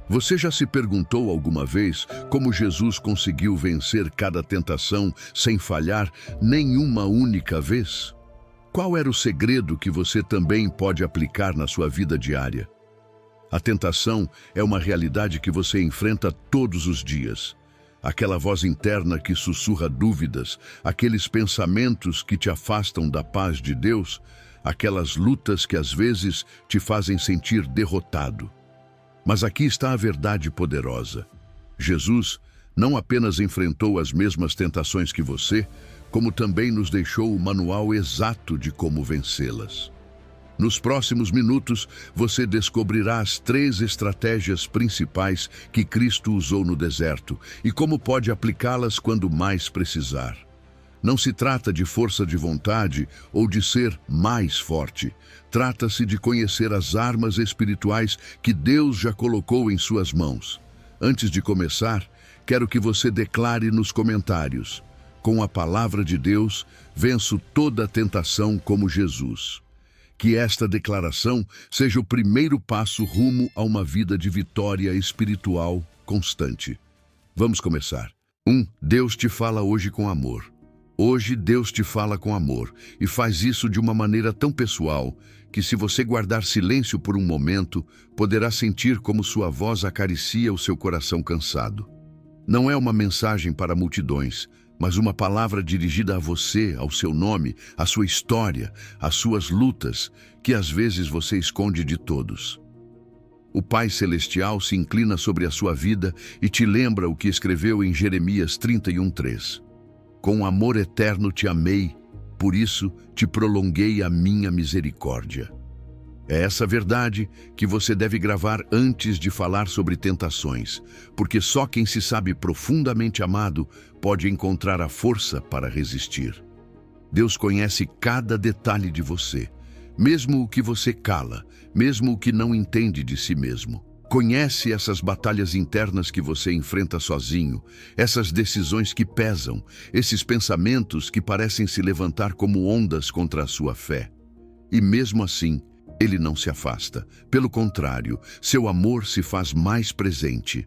Você já se perguntou alguma vez como Jesus conseguiu vencer cada tentação sem falhar nenhuma única vez? Qual era o segredo que você também pode aplicar na sua vida diária? A tentação é uma realidade que você enfrenta todos os dias. Aquela voz interna que sussurra dúvidas, aqueles pensamentos que te afastam da paz de Deus, aquelas lutas que às vezes te fazem sentir derrotado. Mas aqui está a verdade poderosa. Jesus não apenas enfrentou as mesmas tentações que você, como também nos deixou o manual exato de como vencê-las. Nos próximos minutos, você descobrirá as 3 estratégias principais que Cristo usou no deserto e como pode aplicá-las quando mais precisar. Não se trata de força de vontade ou de ser mais forte. Trata-se de conhecer as armas espirituais que Deus já colocou em suas mãos. Antes de começar, quero que você declare nos comentários: com a palavra de Deus, venço toda a tentação como Jesus. Que esta declaração seja o primeiro passo rumo a uma vida de vitória espiritual constante. Vamos começar. 1. Deus te fala hoje com amor. Hoje Deus te fala com amor e faz isso de uma maneira tão pessoal que, se você guardar silêncio por um momento, poderá sentir como sua voz acaricia o seu coração cansado. Não é uma mensagem para multidões, mas uma palavra dirigida a você, ao seu nome, à sua história, às suas lutas, que às vezes você esconde de todos. O Pai Celestial se inclina sobre a sua vida e te lembra o que escreveu em Jeremias 31:3. Com amor eterno te amei, por isso te prolonguei a minha misericórdia. É essa verdade que você deve gravar antes de falar sobre tentações, porque só quem se sabe profundamente amado pode encontrar a força para resistir. Deus conhece cada detalhe de você, mesmo o que você cala, mesmo o que não entende de si mesmo. Conhece essas batalhas internas que você enfrenta sozinho, essas decisões que pesam, esses pensamentos que parecem se levantar como ondas contra a sua fé. E mesmo assim, Ele não se afasta. Pelo contrário, seu amor se faz mais presente.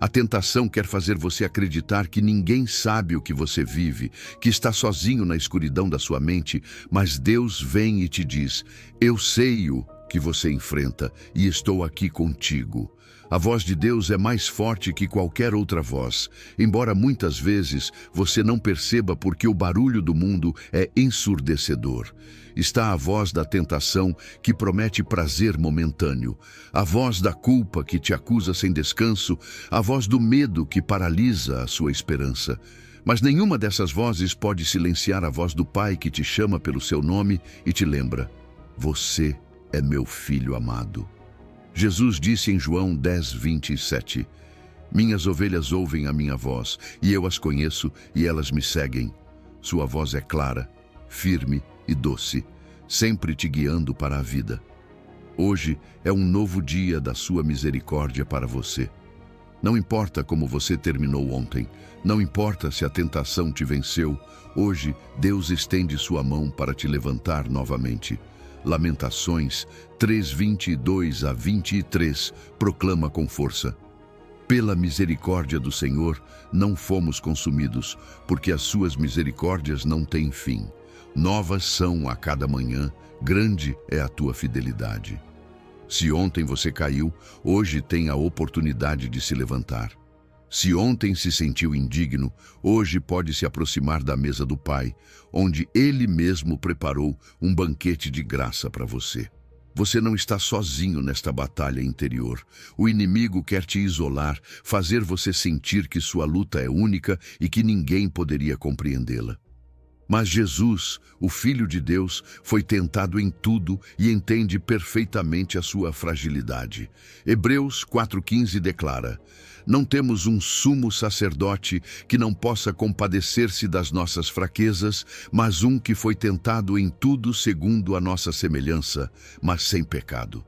A tentação quer fazer você acreditar que ninguém sabe o que você vive, que está sozinho na escuridão da sua mente, mas Deus vem e te diz: eu sei o que você enfrenta e estou aqui contigo. A voz de Deus é mais forte que qualquer outra voz, embora muitas vezes você não perceba porque o barulho do mundo é ensurdecedor. Está a voz da tentação que promete prazer momentâneo, a voz da culpa que te acusa sem descanso, a voz do medo que paralisa a sua esperança. Mas nenhuma dessas vozes pode silenciar a voz do Pai que te chama pelo seu nome e te lembra: você é meu filho amado. Jesus disse em João 10:27, minhas ovelhas ouvem a minha voz, e eu as conheço, e elas me seguem. Sua voz é clara, firme e doce, sempre te guiando para a vida. Hoje é um novo dia da sua misericórdia para você. Não importa como você terminou ontem, não importa se a tentação te venceu, hoje Deus estende sua mão para te levantar novamente. Lamentações 3:22-23 proclama com força: pela misericórdia do Senhor não fomos consumidos, porque as suas misericórdias não têm fim. Novas são a cada manhã, grande é a tua fidelidade. Se ontem você caiu, hoje tem a oportunidade de se levantar. Se ontem se sentiu indigno, hoje pode se aproximar da mesa do Pai, onde Ele mesmo preparou um banquete de graça para você. Você não está sozinho nesta batalha interior. O inimigo quer te isolar, fazer você sentir que sua luta é única e que ninguém poderia compreendê-la. Mas Jesus, o Filho de Deus, foi tentado em tudo e entende perfeitamente a sua fragilidade. Hebreus 4:15 declara: não temos um sumo sacerdote que não possa compadecer-se das nossas fraquezas, mas um que foi tentado em tudo segundo a nossa semelhança, mas sem pecado.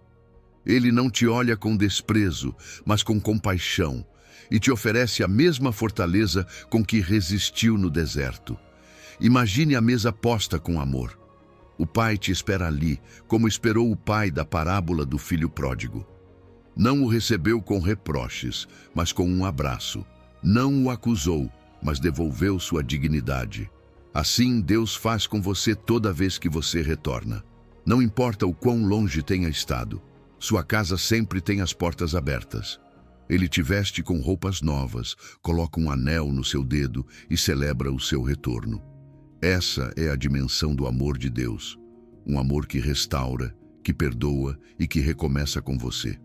Ele não te olha com desprezo, mas com compaixão, e te oferece a mesma fortaleza com que resistiu no deserto. Imagine a mesa posta com amor. O Pai te espera ali, como esperou o pai da parábola do filho pródigo. Não o recebeu com reproches, mas com um abraço. Não o acusou, mas devolveu sua dignidade. Assim Deus faz com você toda vez que você retorna. Não importa o quão longe tenha estado, sua casa sempre tem as portas abertas. Ele te veste com roupas novas, coloca um anel no seu dedo e celebra o seu retorno. Essa é a dimensão do amor de Deus. Um amor que restaura, que perdoa e que recomeça com você.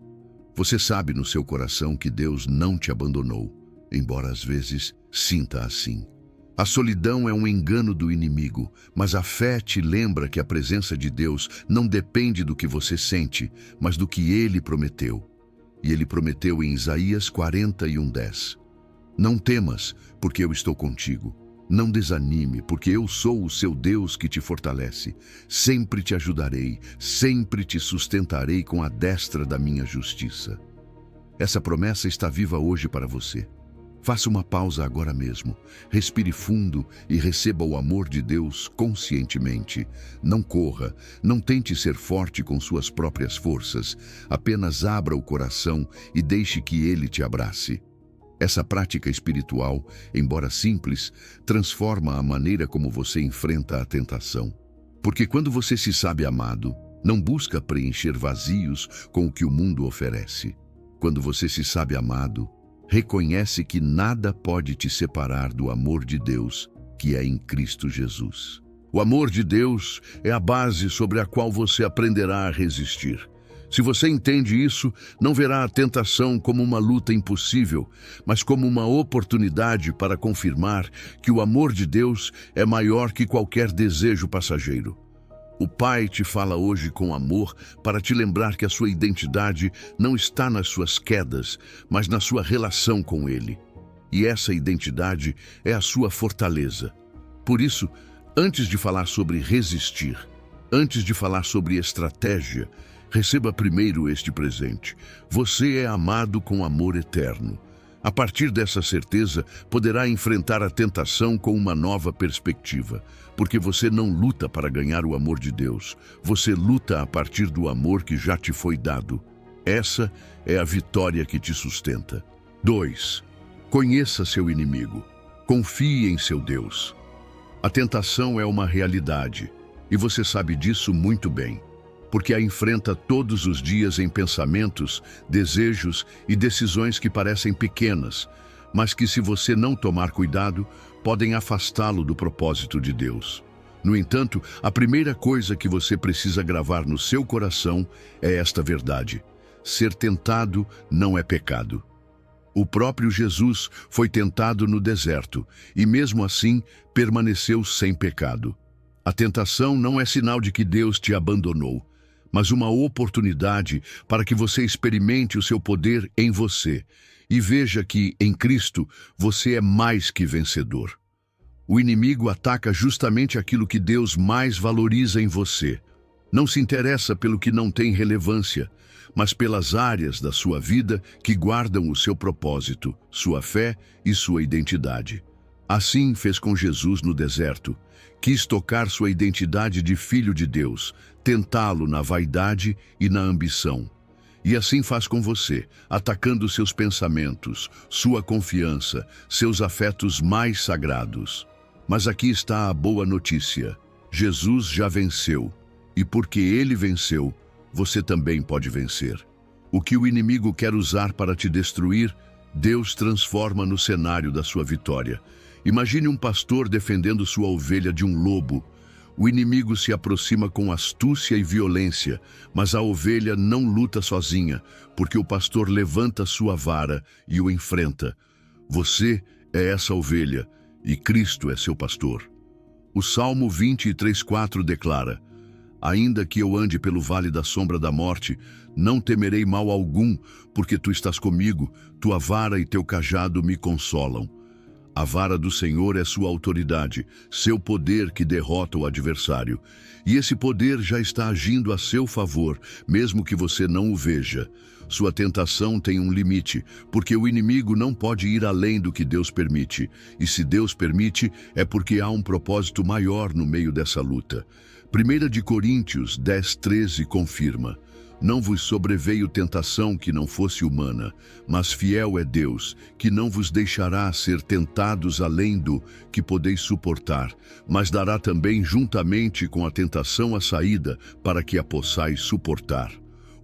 Você sabe no seu coração que Deus não te abandonou, embora às vezes sinta assim. A solidão é um engano do inimigo, mas a fé te lembra que a presença de Deus não depende do que você sente, mas do que Ele prometeu. E Ele prometeu em Isaías 41:10. Não temas, porque eu estou contigo. Não desanime, porque eu sou o seu Deus que te fortalece. Sempre te ajudarei, sempre te sustentarei com a destra da minha justiça. Essa promessa está viva hoje para você. Faça uma pausa agora mesmo, respire fundo e receba o amor de Deus conscientemente. Não corra, não tente ser forte com suas próprias forças, apenas abra o coração e deixe que Ele te abrace. Essa prática espiritual, embora simples, transforma a maneira como você enfrenta a tentação. Porque quando você se sabe amado, não busca preencher vazios com o que o mundo oferece. Quando você se sabe amado, reconhece que nada pode te separar do amor de Deus, que é em Cristo Jesus. O amor de Deus é a base sobre a qual você aprenderá a resistir. Se você entende isso, não verá a tentação como uma luta impossível, mas como uma oportunidade para confirmar que o amor de Deus é maior que qualquer desejo passageiro. O Pai te fala hoje com amor para te lembrar que a sua identidade não está nas suas quedas, mas na sua relação com Ele. E essa identidade é a sua fortaleza. Por isso, antes de falar sobre resistir, antes de falar sobre estratégia, receba primeiro este presente. Você é amado com amor eterno. A partir dessa certeza, poderá enfrentar a tentação com uma nova perspectiva, porque você não luta para ganhar o amor de Deus. Você luta a partir do amor que já te foi dado. Essa é a vitória que te sustenta. 2. Conheça seu inimigo. Confie em seu Deus. A tentação é uma realidade, e você sabe disso muito bem, porque a enfrenta todos os dias em pensamentos, desejos e decisões que parecem pequenas, mas que, se você não tomar cuidado, podem afastá-lo do propósito de Deus. No entanto, a primeira coisa que você precisa gravar no seu coração é esta verdade: ser tentado não é pecado. O próprio Jesus foi tentado no deserto e, mesmo assim, permaneceu sem pecado. A tentação não é sinal de que Deus te abandonou, mas uma oportunidade para que você experimente o seu poder em você e veja que, em Cristo, você é mais que vencedor. O inimigo ataca justamente aquilo que Deus mais valoriza em você. Não se interessa pelo que não tem relevância, mas pelas áreas da sua vida que guardam o seu propósito, sua fé e sua identidade. Assim fez com Jesus no deserto. Quis tocar sua identidade de filho de Deus, tentá-lo na vaidade e na ambição. E assim faz com você, atacando seus pensamentos, sua confiança, seus afetos mais sagrados. Mas aqui está a boa notícia: Jesus já venceu, e porque Ele venceu, você também pode vencer. O que o inimigo quer usar para te destruir, Deus transforma no cenário da sua vitória. Imagine um pastor defendendo sua ovelha de um lobo. O inimigo se aproxima com astúcia e violência, mas a ovelha não luta sozinha, porque o pastor levanta sua vara e o enfrenta. Você é essa ovelha, e Cristo é seu pastor. O Salmo 23:4 declara: ainda que eu ande pelo vale da sombra da morte, não temerei mal algum, porque tu estás comigo, tua vara e teu cajado me consolam. A vara do Senhor é sua autoridade, seu poder que derrota o adversário. E esse poder já está agindo a seu favor, mesmo que você não o veja. Sua tentação tem um limite, porque o inimigo não pode ir além do que Deus permite. E se Deus permite, é porque há um propósito maior no meio dessa luta. 1 Coríntios 10:13 confirma: Não vos sobreveio tentação que não fosse humana, mas fiel é Deus, que não vos deixará ser tentados além do que podeis suportar, mas dará também juntamente com a tentação a saída, para que a possais suportar.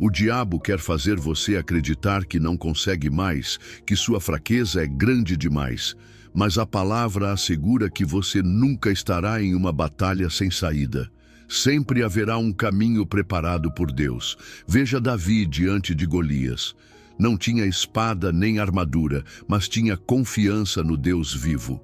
O diabo quer fazer você acreditar que não consegue mais, que sua fraqueza é grande demais, mas a palavra assegura que você nunca estará em uma batalha sem saída. Sempre haverá um caminho preparado por Deus. Veja Davi diante de Golias. Não tinha espada nem armadura, mas tinha confiança no Deus vivo.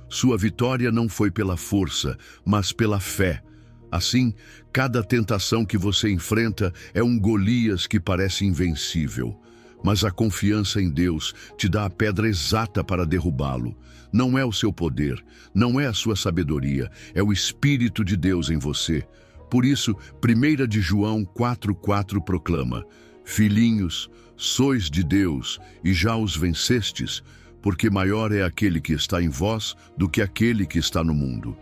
Sua vitória não foi pela força, mas pela fé. Assim, cada tentação que você enfrenta é um Golias que parece invencível. Mas a confiança em Deus te dá a pedra exata para derrubá-lo. Não é o seu poder, não é a sua sabedoria, é o Espírito de Deus em você. Por isso, 1 de João 4,4 proclama: Filhinhos, sois de Deus e já os vencestes, porque maior é aquele que está em vós do que aquele que está no mundo.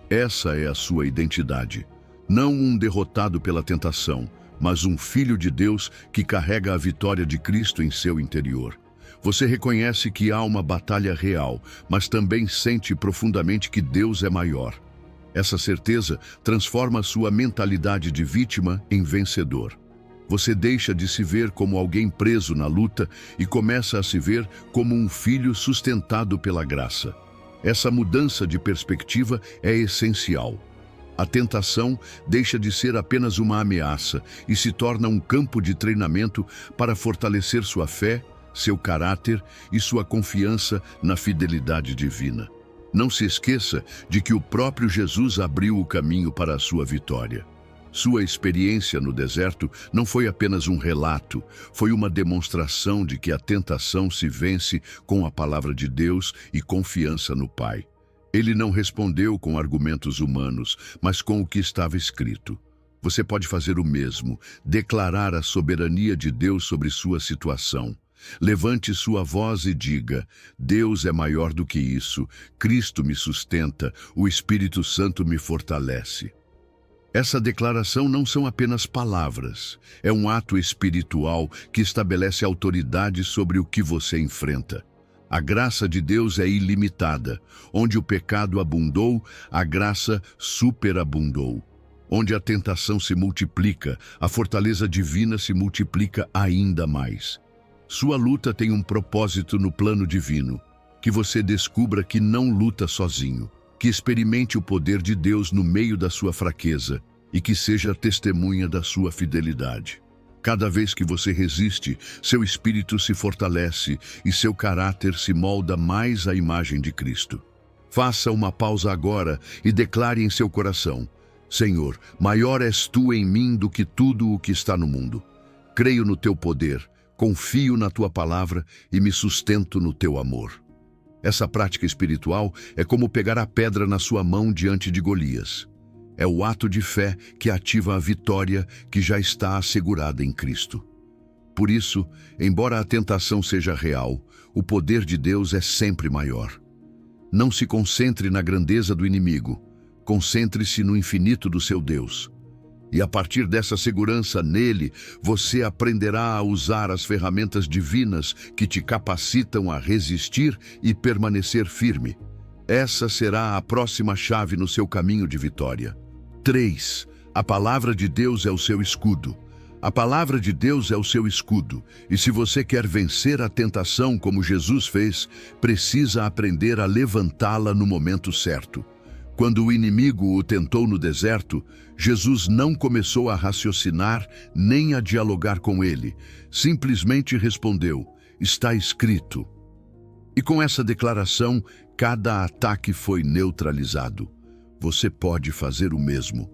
Essa é a sua identidade. Não um derrotado pela tentação, mas um filho de Deus que carrega a vitória de Cristo em seu interior. Você reconhece que há uma batalha real, mas também sente profundamente que Deus é maior. Essa certeza transforma sua mentalidade de vítima em vencedor. Você deixa de se ver como alguém preso na luta e começa a se ver como um filho sustentado pela graça. Essa mudança de perspectiva é essencial. A tentação deixa de ser apenas uma ameaça e se torna um campo de treinamento para fortalecer sua fé, seu caráter e sua confiança na fidelidade divina. Não se esqueça de que o próprio Jesus abriu o caminho para a sua vitória. Sua experiência no deserto não foi apenas um relato, foi uma demonstração de que a tentação se vence com a palavra de Deus e confiança no Pai. Ele não respondeu com argumentos humanos, mas com o que estava escrito. Você pode fazer o mesmo, declarar a soberania de Deus sobre sua situação. Levante sua voz e diga: Deus é maior do que isso, Cristo me sustenta, o Espírito Santo me fortalece. Essa declaração não são apenas palavras, é um ato espiritual que estabelece autoridade sobre o que você enfrenta. A graça de Deus é ilimitada. Onde o pecado abundou, a graça superabundou. Onde a tentação se multiplica, a fortaleza divina se multiplica ainda mais. Sua luta tem um propósito no plano divino, que você descubra que não luta sozinho, que experimente o poder de Deus no meio da sua fraqueza e que seja testemunha da sua fidelidade. Cada vez que você resiste, seu espírito se fortalece e seu caráter se molda mais à imagem de Cristo. Faça uma pausa agora e declare em seu coração: Senhor, maior és tu em mim do que tudo o que está no mundo. Creio no teu poder, confio na tua palavra e me sustento no teu amor. Essa prática espiritual é como pegar a pedra na sua mão diante de Golias. É o ato de fé que ativa a vitória que já está assegurada em Cristo. Por isso, embora a tentação seja real, o poder de Deus é sempre maior. Não se concentre na grandeza do inimigo, concentre-se no infinito do seu Deus. E a partir dessa segurança nele, você aprenderá a usar as ferramentas divinas que te capacitam a resistir e permanecer firme. Essa será a próxima chave no seu caminho de vitória. 3. A palavra de Deus é o seu escudo. A palavra de Deus é o seu escudo. E se você quer vencer a tentação como Jesus fez, precisa aprender a levantá-la no momento certo. Quando o inimigo o tentou no deserto, Jesus não começou a raciocinar nem a dialogar com ele. Simplesmente respondeu: está escrito. E com essa declaração, cada ataque foi neutralizado. Você pode fazer o mesmo.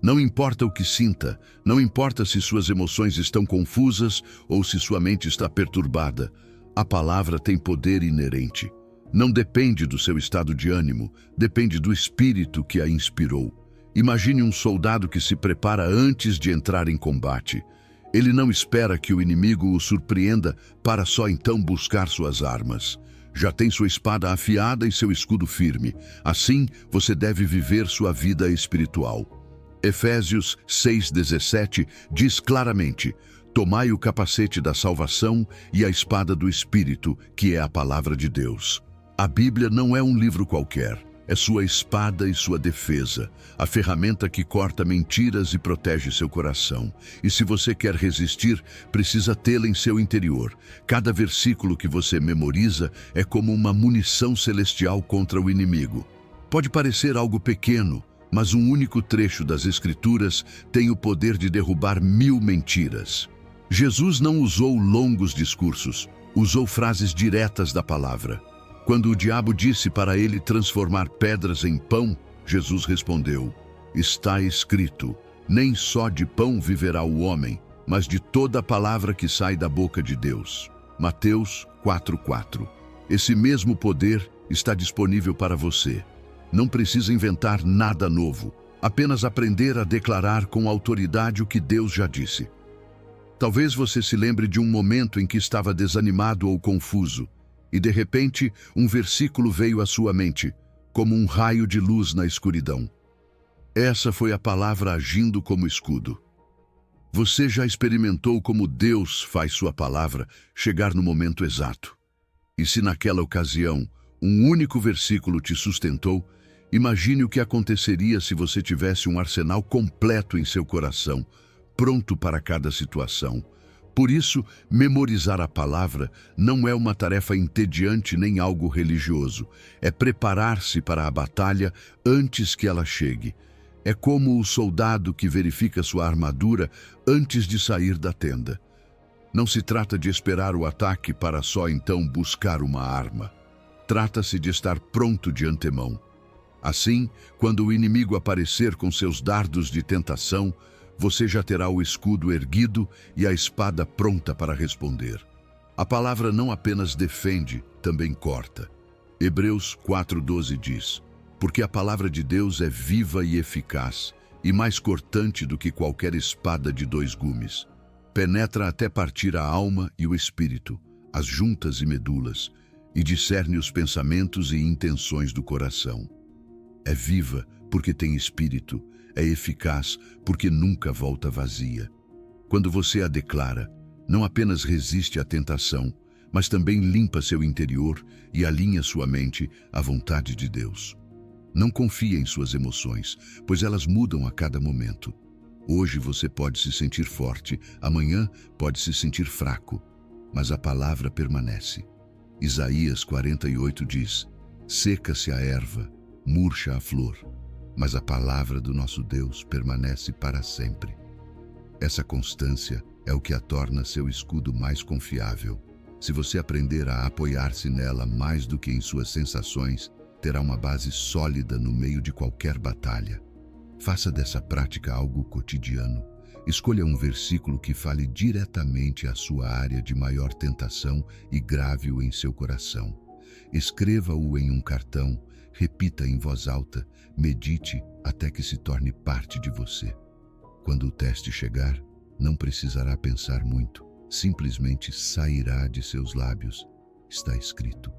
Não importa o que sinta, não importa se suas emoções estão confusas ou se sua mente está perturbada, a palavra tem poder inerente. Não depende do seu estado de ânimo, depende do Espírito que a inspirou. Imagine um soldado que se prepara antes de entrar em combate. Ele não espera que o inimigo o surpreenda para só então buscar suas armas. Já tem sua espada afiada e seu escudo firme. Assim, você deve viver sua vida espiritual. Efésios 6,17 diz claramente: tomai o capacete da salvação e a espada do Espírito, que é a palavra de Deus. A Bíblia não é um livro qualquer, é sua espada e sua defesa, a ferramenta que corta mentiras e protege seu coração. E se você quer resistir, precisa tê-la em seu interior. Cada versículo que você memoriza é como uma munição celestial contra o inimigo. Pode parecer algo pequeno, mas um único trecho das Escrituras tem o poder de derrubar 1000 mentiras. Jesus não usou longos discursos, usou frases diretas da palavra. Quando o diabo disse para ele transformar pedras em pão, Jesus respondeu: está escrito, nem só de pão viverá o homem, mas de toda a palavra que sai da boca de Deus. Mateus 4:4. Esse mesmo poder está disponível para você. Não precisa inventar nada novo, apenas aprender a declarar com autoridade o que Deus já disse. Talvez você se lembre de um momento em que estava desanimado ou confuso, e de repente um versículo veio à sua mente, como um raio de luz na escuridão. Essa foi a palavra agindo como escudo. Você já experimentou como Deus faz sua palavra chegar no momento exato? E se naquela ocasião um único versículo te sustentou, imagine o que aconteceria se você tivesse um arsenal completo em seu coração, pronto para cada situação. Por isso, memorizar a palavra não é uma tarefa entediante nem algo religioso. É preparar-se para a batalha antes que ela chegue. É como o soldado que verifica sua armadura antes de sair da tenda. Não se trata de esperar o ataque para só então buscar uma arma. Trata-se de estar pronto de antemão. Assim, quando o inimigo aparecer com seus dardos de tentação, você já terá o escudo erguido e a espada pronta para responder. A palavra não apenas defende, também corta. Hebreus 4:12 diz: porque a palavra de Deus é viva e eficaz, e mais cortante do que qualquer espada de 2 gumes. Penetra até partir a alma e o espírito, as juntas e medulas, e discerne os pensamentos e intenções do coração. É viva porque tem espírito, é eficaz porque nunca volta vazia. Quando você a declara, não apenas resiste à tentação, mas também limpa seu interior e alinha sua mente à vontade de Deus. Não confie em suas emoções, pois elas mudam a cada momento. Hoje você pode se sentir forte, amanhã pode se sentir fraco, mas a palavra permanece. Isaías 48 diz: seca-se a erva, murcha a flor, mas a palavra do nosso Deus permanece para sempre. Essa constância é o que a torna seu escudo mais confiável. Se você aprender a apoiar-se nela mais do que em suas sensações, terá uma base sólida no meio de qualquer batalha. Faça dessa prática algo cotidiano. Escolha um versículo que fale diretamente à sua área de maior tentação e grave-o em seu coração. Escreva-o em um cartão, repita em voz alta, medite até que se torne parte de você. Quando o teste chegar, não precisará pensar muito, simplesmente sairá de seus lábios. Está escrito.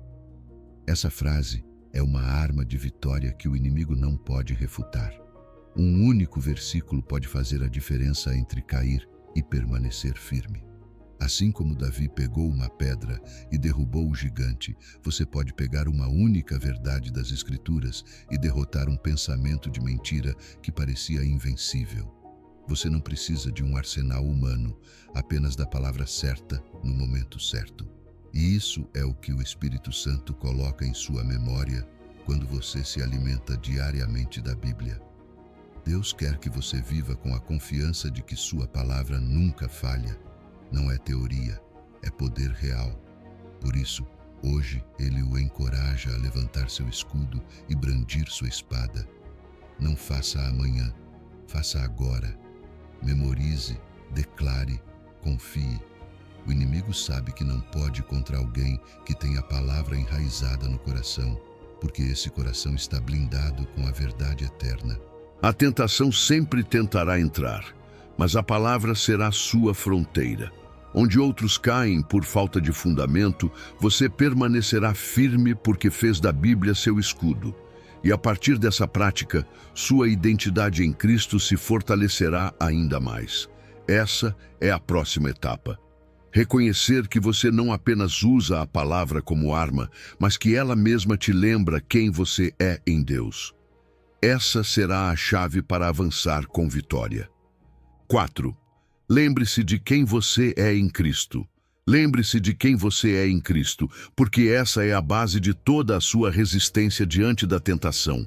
Essa frase é uma arma de vitória que o inimigo não pode refutar. Um único versículo pode fazer a diferença entre cair e permanecer firme. Assim como Davi pegou uma pedra e derrubou o gigante, você pode pegar uma única verdade das Escrituras e derrotar um pensamento de mentira que parecia invencível. Você não precisa de um arsenal humano, apenas da palavra certa no momento certo. E isso é o que o Espírito Santo coloca em sua memória quando você se alimenta diariamente da Bíblia. Deus quer que você viva com a confiança de que sua palavra nunca falha. Não é teoria, é poder real. Por isso, hoje Ele o encoraja a levantar seu escudo e brandir sua espada. Não faça amanhã, faça agora. Memorize, declare, confie. O inimigo sabe que não pode contra alguém que tem a palavra enraizada no coração, porque esse coração está blindado com a verdade eterna. A tentação sempre tentará entrar, mas a palavra será sua fronteira. Onde outros caem por falta de fundamento, você permanecerá firme porque fez da Bíblia seu escudo. E a partir dessa prática, sua identidade em Cristo se fortalecerá ainda mais. Essa é a próxima etapa. Reconhecer que você não apenas usa a palavra como arma, mas que ela mesma te lembra quem você é em Deus. Essa será a chave para avançar com vitória. 4. Lembre-se de quem você é em Cristo. Lembre-se de quem você é em Cristo, porque essa é a base de toda a sua resistência diante da tentação.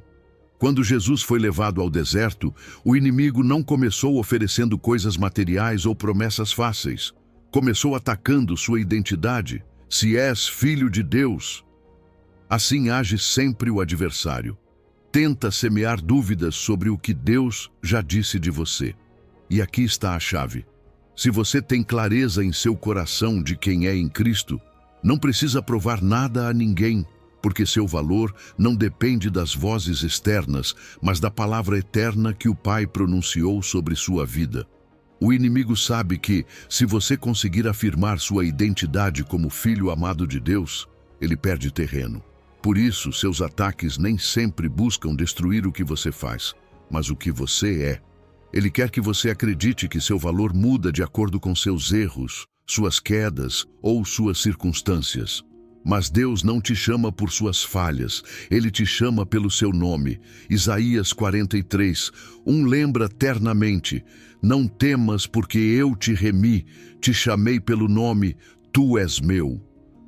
Quando Jesus foi levado ao deserto, o inimigo não começou oferecendo coisas materiais ou promessas fáceis. Começou atacando sua identidade. Se és filho de Deus. Assim age sempre o adversário. Tenta semear dúvidas sobre o que Deus já disse de você. E aqui está a chave. Se você tem clareza em seu coração de quem é em Cristo, não precisa provar nada a ninguém, porque seu valor não depende das vozes externas, mas da palavra eterna que o Pai pronunciou sobre sua vida. O inimigo sabe que, se você conseguir afirmar sua identidade como filho amado de Deus, ele perde terreno. Por isso, seus ataques nem sempre buscam destruir o que você faz, mas o que você é. Ele quer que você acredite que seu valor muda de acordo com seus erros, suas quedas ou suas circunstâncias. Mas Deus não te chama por suas falhas, Ele te chama pelo seu nome. Isaías 43, lembra ternamente: não temas, porque eu te remi, te chamei pelo nome, tu és meu.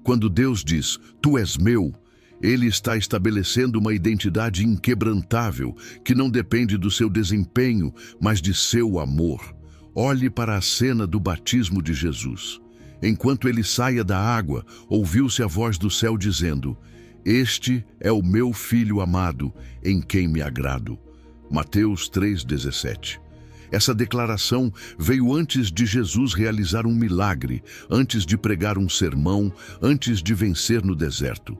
Quando Deus diz, tu és meu, Ele está estabelecendo uma identidade inquebrantável, que não depende do seu desempenho, mas de seu amor. Olhe para a cena do batismo de Jesus. Enquanto ele saía da água, ouviu-se a voz do céu dizendo: este é o meu filho amado, em quem me agrado. Mateus 3,17. Essa declaração veio antes de Jesus realizar um milagre, antes de pregar um sermão, antes de vencer no deserto.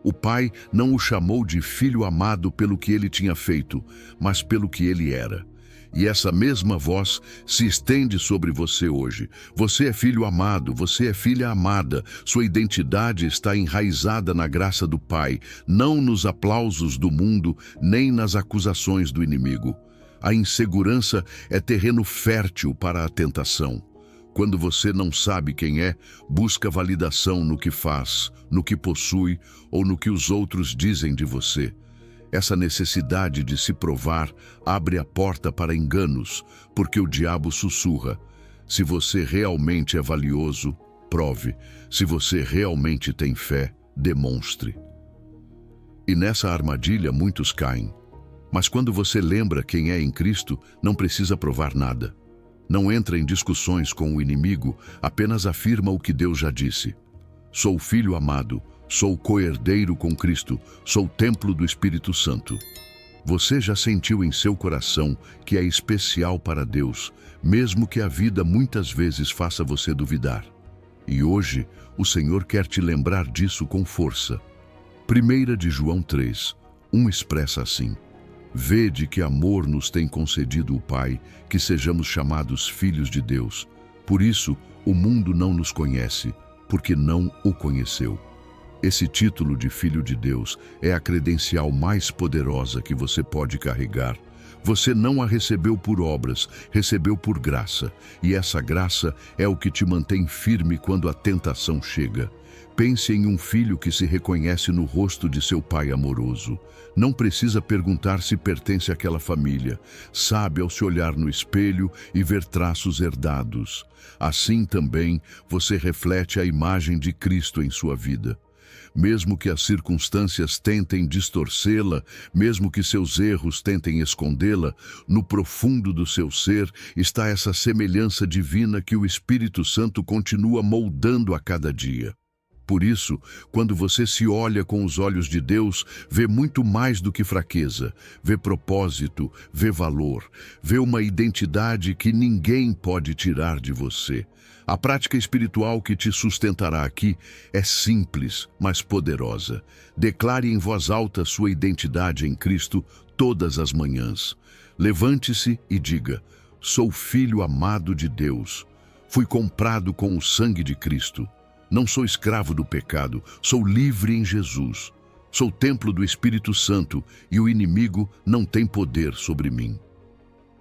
O Pai não o chamou de filho amado pelo que ele tinha feito, mas pelo que ele era. E essa mesma voz se estende sobre você hoje. Você é filho amado, você é filha amada. Sua identidade está enraizada na graça do Pai, não nos aplausos do mundo, nem nas acusações do inimigo. A insegurança é terreno fértil para a tentação. Quando você não sabe quem é, busca validação no que faz, no que possui ou no que os outros dizem de você. Essa necessidade de se provar abre a porta para enganos, porque o diabo sussurra: se você realmente é valioso, prove. Se você realmente tem fé, demonstre. E nessa armadilha muitos caem. Mas quando você lembra quem é em Cristo, não precisa provar nada. Não entra em discussões com o inimigo, apenas afirma o que Deus já disse. Sou filho amado, sou co-herdeiro com Cristo, sou templo do Espírito Santo. Você já sentiu em seu coração que é especial para Deus, mesmo que a vida muitas vezes faça você duvidar. E hoje, o Senhor quer te lembrar disso com força. 1 de João 3, expressa assim: vede que amor nos tem concedido o Pai, que sejamos chamados filhos de Deus. Por isso, o mundo não nos conhece, porque não o conheceu. Esse título de Filho de Deus é a credencial mais poderosa que você pode carregar. Você não a recebeu por obras, recebeu por graça. E essa graça é o que te mantém firme quando a tentação chega. Pense em um filho que se reconhece no rosto de seu pai amoroso. Não precisa perguntar se pertence àquela família. Sabe ao se olhar no espelho e ver traços herdados. Assim também você reflete a imagem de Cristo em sua vida. Mesmo que as circunstâncias tentem distorcê-la, mesmo que seus erros tentem escondê-la, no profundo do seu ser está essa semelhança divina que o Espírito Santo continua moldando a cada dia. Por isso, quando você se olha com os olhos de Deus, vê muito mais do que fraqueza, vê propósito, vê valor, vê uma identidade que ninguém pode tirar de você. A prática espiritual que te sustentará aqui é simples, mas poderosa. Declare em voz alta sua identidade em Cristo todas as manhãs. Levante-se e diga: sou filho amado de Deus. Fui comprado com o sangue de Cristo. Não sou escravo do pecado, sou livre em Jesus. Sou templo do Espírito Santo e o inimigo não tem poder sobre mim.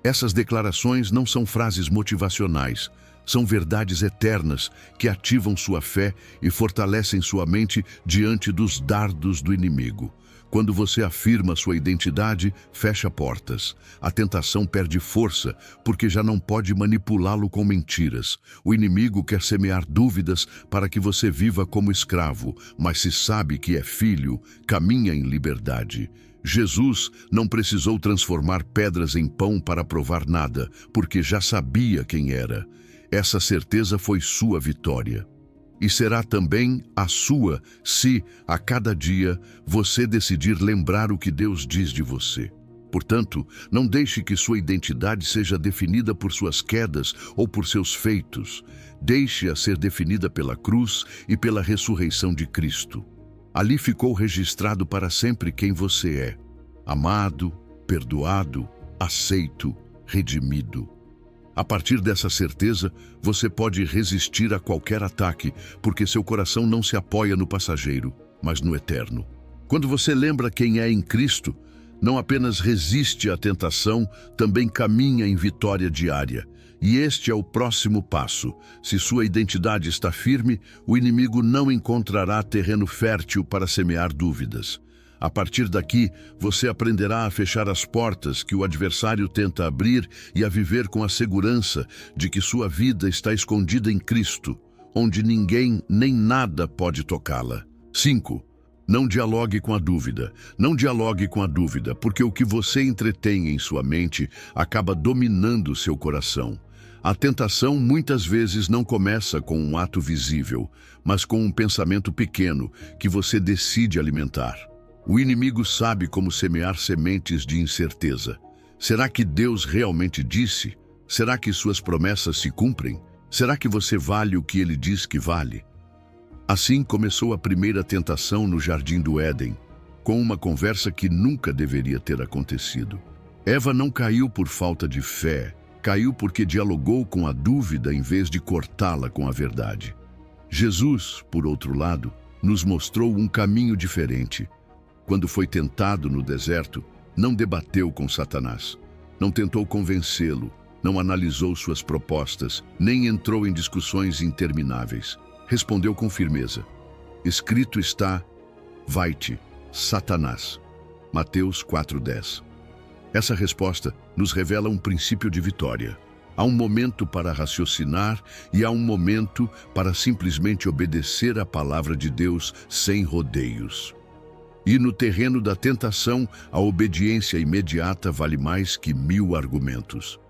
Essas declarações não são frases motivacionais, são verdades eternas que ativam sua fé e fortalecem sua mente diante dos dardos do inimigo. Quando você afirma sua identidade, fecha portas. A tentação perde força, porque já não pode manipulá-lo com mentiras. O inimigo quer semear dúvidas para que você viva como escravo, mas se sabe que é filho, caminha em liberdade. Jesus não precisou transformar pedras em pão para provar nada, porque já sabia quem era. Essa certeza foi sua vitória. E será também a sua se, a cada dia, você decidir lembrar o que Deus diz de você. Portanto, não deixe que sua identidade seja definida por suas quedas ou por seus feitos. Deixe-a ser definida pela cruz e pela ressurreição de Cristo. Ali ficou registrado para sempre quem você é: amado, perdoado, aceito, redimido. A partir dessa certeza, você pode resistir a qualquer ataque, porque seu coração não se apoia no passageiro, mas no eterno. Quando você lembra quem é em Cristo, não apenas resiste à tentação, também caminha em vitória diária. E este é o próximo passo. Se sua identidade está firme, o inimigo não encontrará terreno fértil para semear dúvidas. A partir daqui, você aprenderá a fechar as portas que o adversário tenta abrir e a viver com a segurança de que sua vida está escondida em Cristo, onde ninguém nem nada pode tocá-la. 5. Não dialogue com a dúvida. Não dialogue com a dúvida, porque o que você entretém em sua mente acaba dominando seu coração. A tentação muitas vezes não começa com um ato visível, mas com um pensamento pequeno que você decide alimentar. O inimigo sabe como semear sementes de incerteza. Será que Deus realmente disse? Será que suas promessas se cumprem? Será que você vale o que ele diz que vale? Assim começou a primeira tentação no Jardim do Éden, com uma conversa que nunca deveria ter acontecido. Eva não caiu por falta de fé, caiu porque dialogou com a dúvida em vez de cortá-la com a verdade. Jesus, por outro lado, nos mostrou um caminho diferente. Quando foi tentado no deserto, não debateu com Satanás, não tentou convencê-lo, não analisou suas propostas, nem entrou em discussões intermináveis. Respondeu com firmeza: escrito está, vai-te, Satanás. Mateus 4:10. Essa resposta nos revela um princípio de vitória. Há um momento para raciocinar e há um momento para simplesmente obedecer à palavra de Deus sem rodeios. E no terreno da tentação, a obediência imediata vale mais que 1000 argumentos.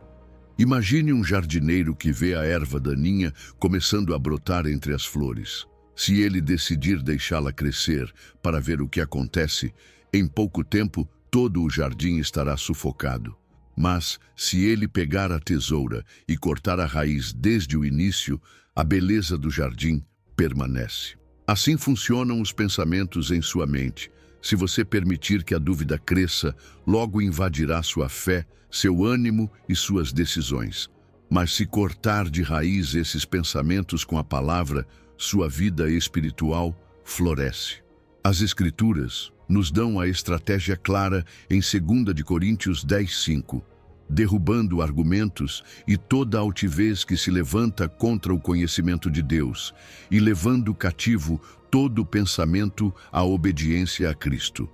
Imagine um jardineiro que vê a erva daninha começando a brotar entre as flores. Se ele decidir deixá-la crescer para ver o que acontece, em pouco tempo todo o jardim estará sufocado. Mas, se ele pegar a tesoura e cortar a raiz desde o início, a beleza do jardim permanece. Assim funcionam os pensamentos em sua mente. Se você permitir que a dúvida cresça, logo invadirá sua fé, seu ânimo e suas decisões. Mas se cortar de raiz esses pensamentos com a palavra, sua vida espiritual floresce. As Escrituras nos dão a estratégia clara em 2 Coríntios 10:5, derrubando argumentos e toda altivez que se levanta contra o conhecimento de Deus, e levando cativo todo pensamento à obediência a Cristo.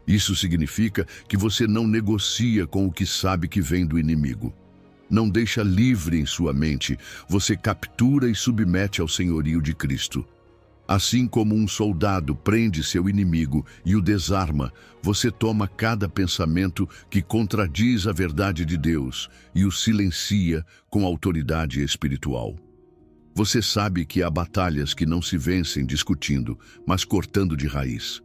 Isso significa que você não negocia com o que sabe que vem do inimigo. Não deixa livre em sua mente, você captura e submete ao senhorio de Cristo. Assim como um soldado prende seu inimigo e o desarma, você toma cada pensamento que contradiz a verdade de Deus e o silencia com autoridade espiritual. Você sabe que há batalhas que não se vencem discutindo, mas cortando de raiz.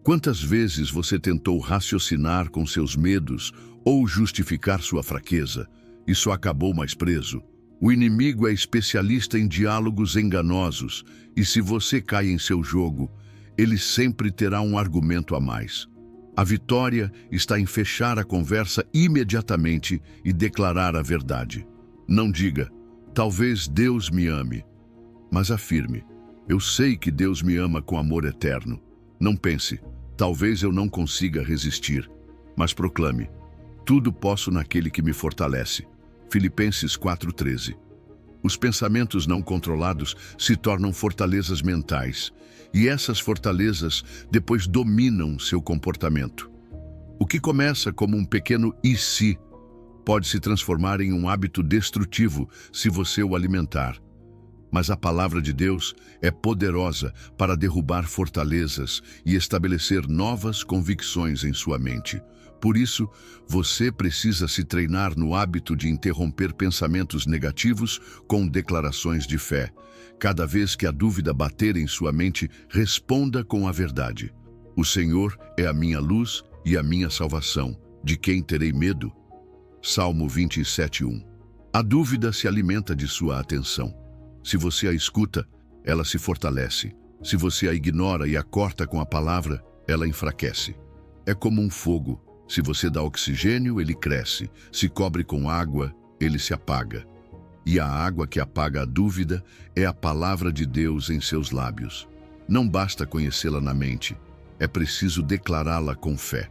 Quantas vezes você tentou raciocinar com seus medos ou justificar sua fraqueza e só acabou mais preso? O inimigo é especialista em diálogos enganosos e se você cai em seu jogo, ele sempre terá um argumento a mais. A vitória está em fechar a conversa imediatamente e declarar a verdade. Não diga: talvez Deus me ame, mas afirme: eu sei que Deus me ama com amor eterno. Não pense: Talvez eu não consiga resistir, mas proclame: tudo posso naquele que me fortalece. Filipenses 4:13. Os pensamentos não controlados se tornam fortalezas mentais, e essas fortalezas depois dominam seu comportamento. O que começa como um pequeno "e se" pode se transformar em um hábito destrutivo se você o alimentar. Mas a palavra de Deus é poderosa para derrubar fortalezas e estabelecer novas convicções em sua mente. Por isso, você precisa se treinar no hábito de interromper pensamentos negativos com declarações de fé. Cada vez que a dúvida bater em sua mente, responda com a verdade. O Senhor é a minha luz e a minha salvação. De quem terei medo? Salmo 27:1. A dúvida se alimenta de sua atenção. Se você a escuta, ela se fortalece. Se você a ignora e a corta com a palavra, ela enfraquece. É como um fogo. Se você dá oxigênio, ele cresce. Se cobre com água, ele se apaga. E a água que apaga a dúvida é a palavra de Deus em seus lábios. Não basta conhecê-la na mente, é preciso declará-la com fé.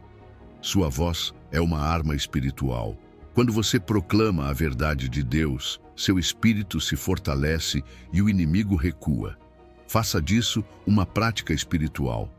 Sua voz é uma arma espiritual. Quando você proclama a verdade de Deus, seu espírito se fortalece e o inimigo recua. Faça disso uma prática espiritual.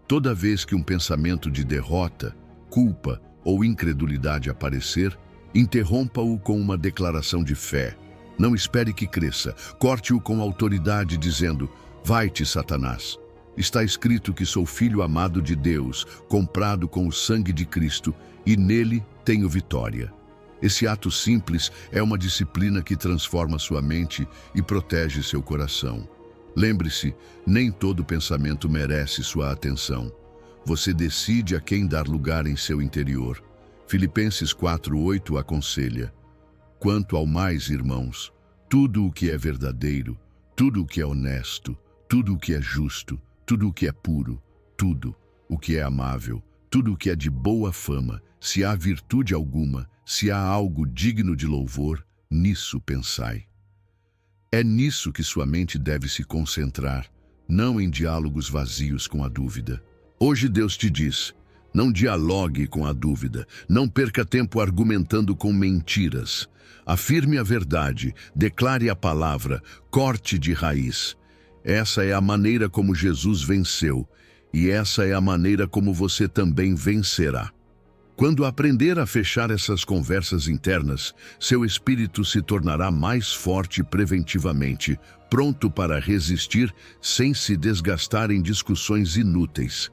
Toda vez que um pensamento de derrota, culpa ou incredulidade aparecer, interrompa-o com uma declaração de fé. Não espere que cresça. Corte-o com autoridade, dizendo: vai-te, Satanás. Está escrito que sou filho amado de Deus, comprado com o sangue de Cristo, e nele tenho vitória. Esse ato simples é uma disciplina que transforma sua mente e protege seu coração. Lembre-se, nem todo pensamento merece sua atenção. Você decide a quem dar lugar em seu interior. Filipenses 4:8 aconselha: quanto ao mais, irmãos, tudo o que é verdadeiro, tudo o que é honesto, tudo o que é justo, tudo o que é puro, tudo o que é amável, tudo o que é de boa fama, se há virtude alguma, se há algo digno de louvor, nisso pensai. É nisso que sua mente deve se concentrar, não em diálogos vazios com a dúvida. Hoje Deus te diz: não dialogue com a dúvida, não perca tempo argumentando com mentiras. Afirme a verdade, declare a palavra, corte de raiz. Essa é a maneira como Jesus venceu, e essa é a maneira como você também vencerá. Quando aprender a fechar essas conversas internas, seu espírito se tornará mais forte preventivamente, pronto para resistir sem se desgastar em discussões inúteis.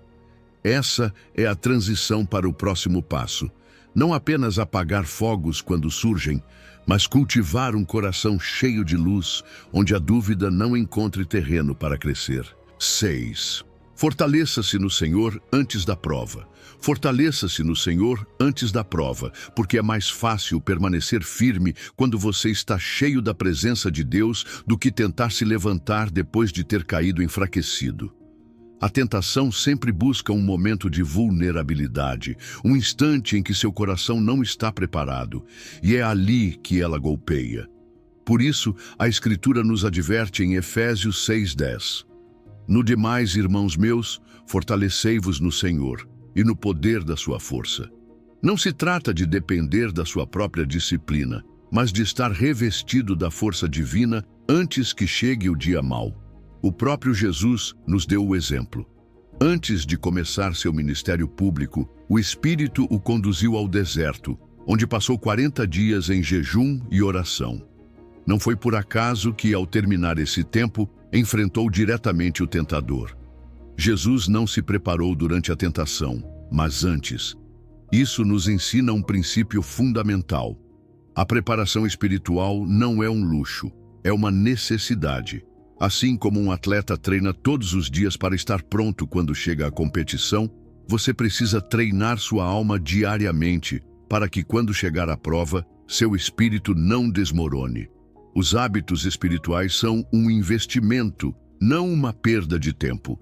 Essa é a transição para o próximo passo. Não apenas apagar fogos quando surgem, mas cultivar um coração cheio de luz, onde a dúvida não encontre terreno para crescer. 6. Fortaleça-se no Senhor antes da prova. Fortaleça-se no Senhor antes da prova, porque é mais fácil permanecer firme quando você está cheio da presença de Deus do que tentar se levantar depois de ter caído enfraquecido. A tentação sempre busca um momento de vulnerabilidade, um instante em que seu coração não está preparado, e é ali que ela golpeia. Por isso, a Escritura nos adverte em Efésios 6:10. No demais, irmãos meus, fortalecei-vos no Senhor e no poder da sua força. Não se trata de depender da sua própria disciplina, mas de estar revestido da força divina antes que chegue o dia mau. O próprio Jesus nos deu o exemplo. Antes de começar seu ministério público, o Espírito o conduziu ao deserto, onde passou 40 dias em jejum e oração. Não foi por acaso que, ao terminar esse tempo, enfrentou diretamente o tentador. Jesus não se preparou durante a tentação, mas antes. Isso nos ensina um princípio fundamental. A preparação espiritual não é um luxo, é uma necessidade. Assim como um atleta treina todos os dias para estar pronto quando chega à competição, você precisa treinar sua alma diariamente para que, quando chegar à prova, seu espírito não desmorone. Os hábitos espirituais são um investimento, não uma perda de tempo.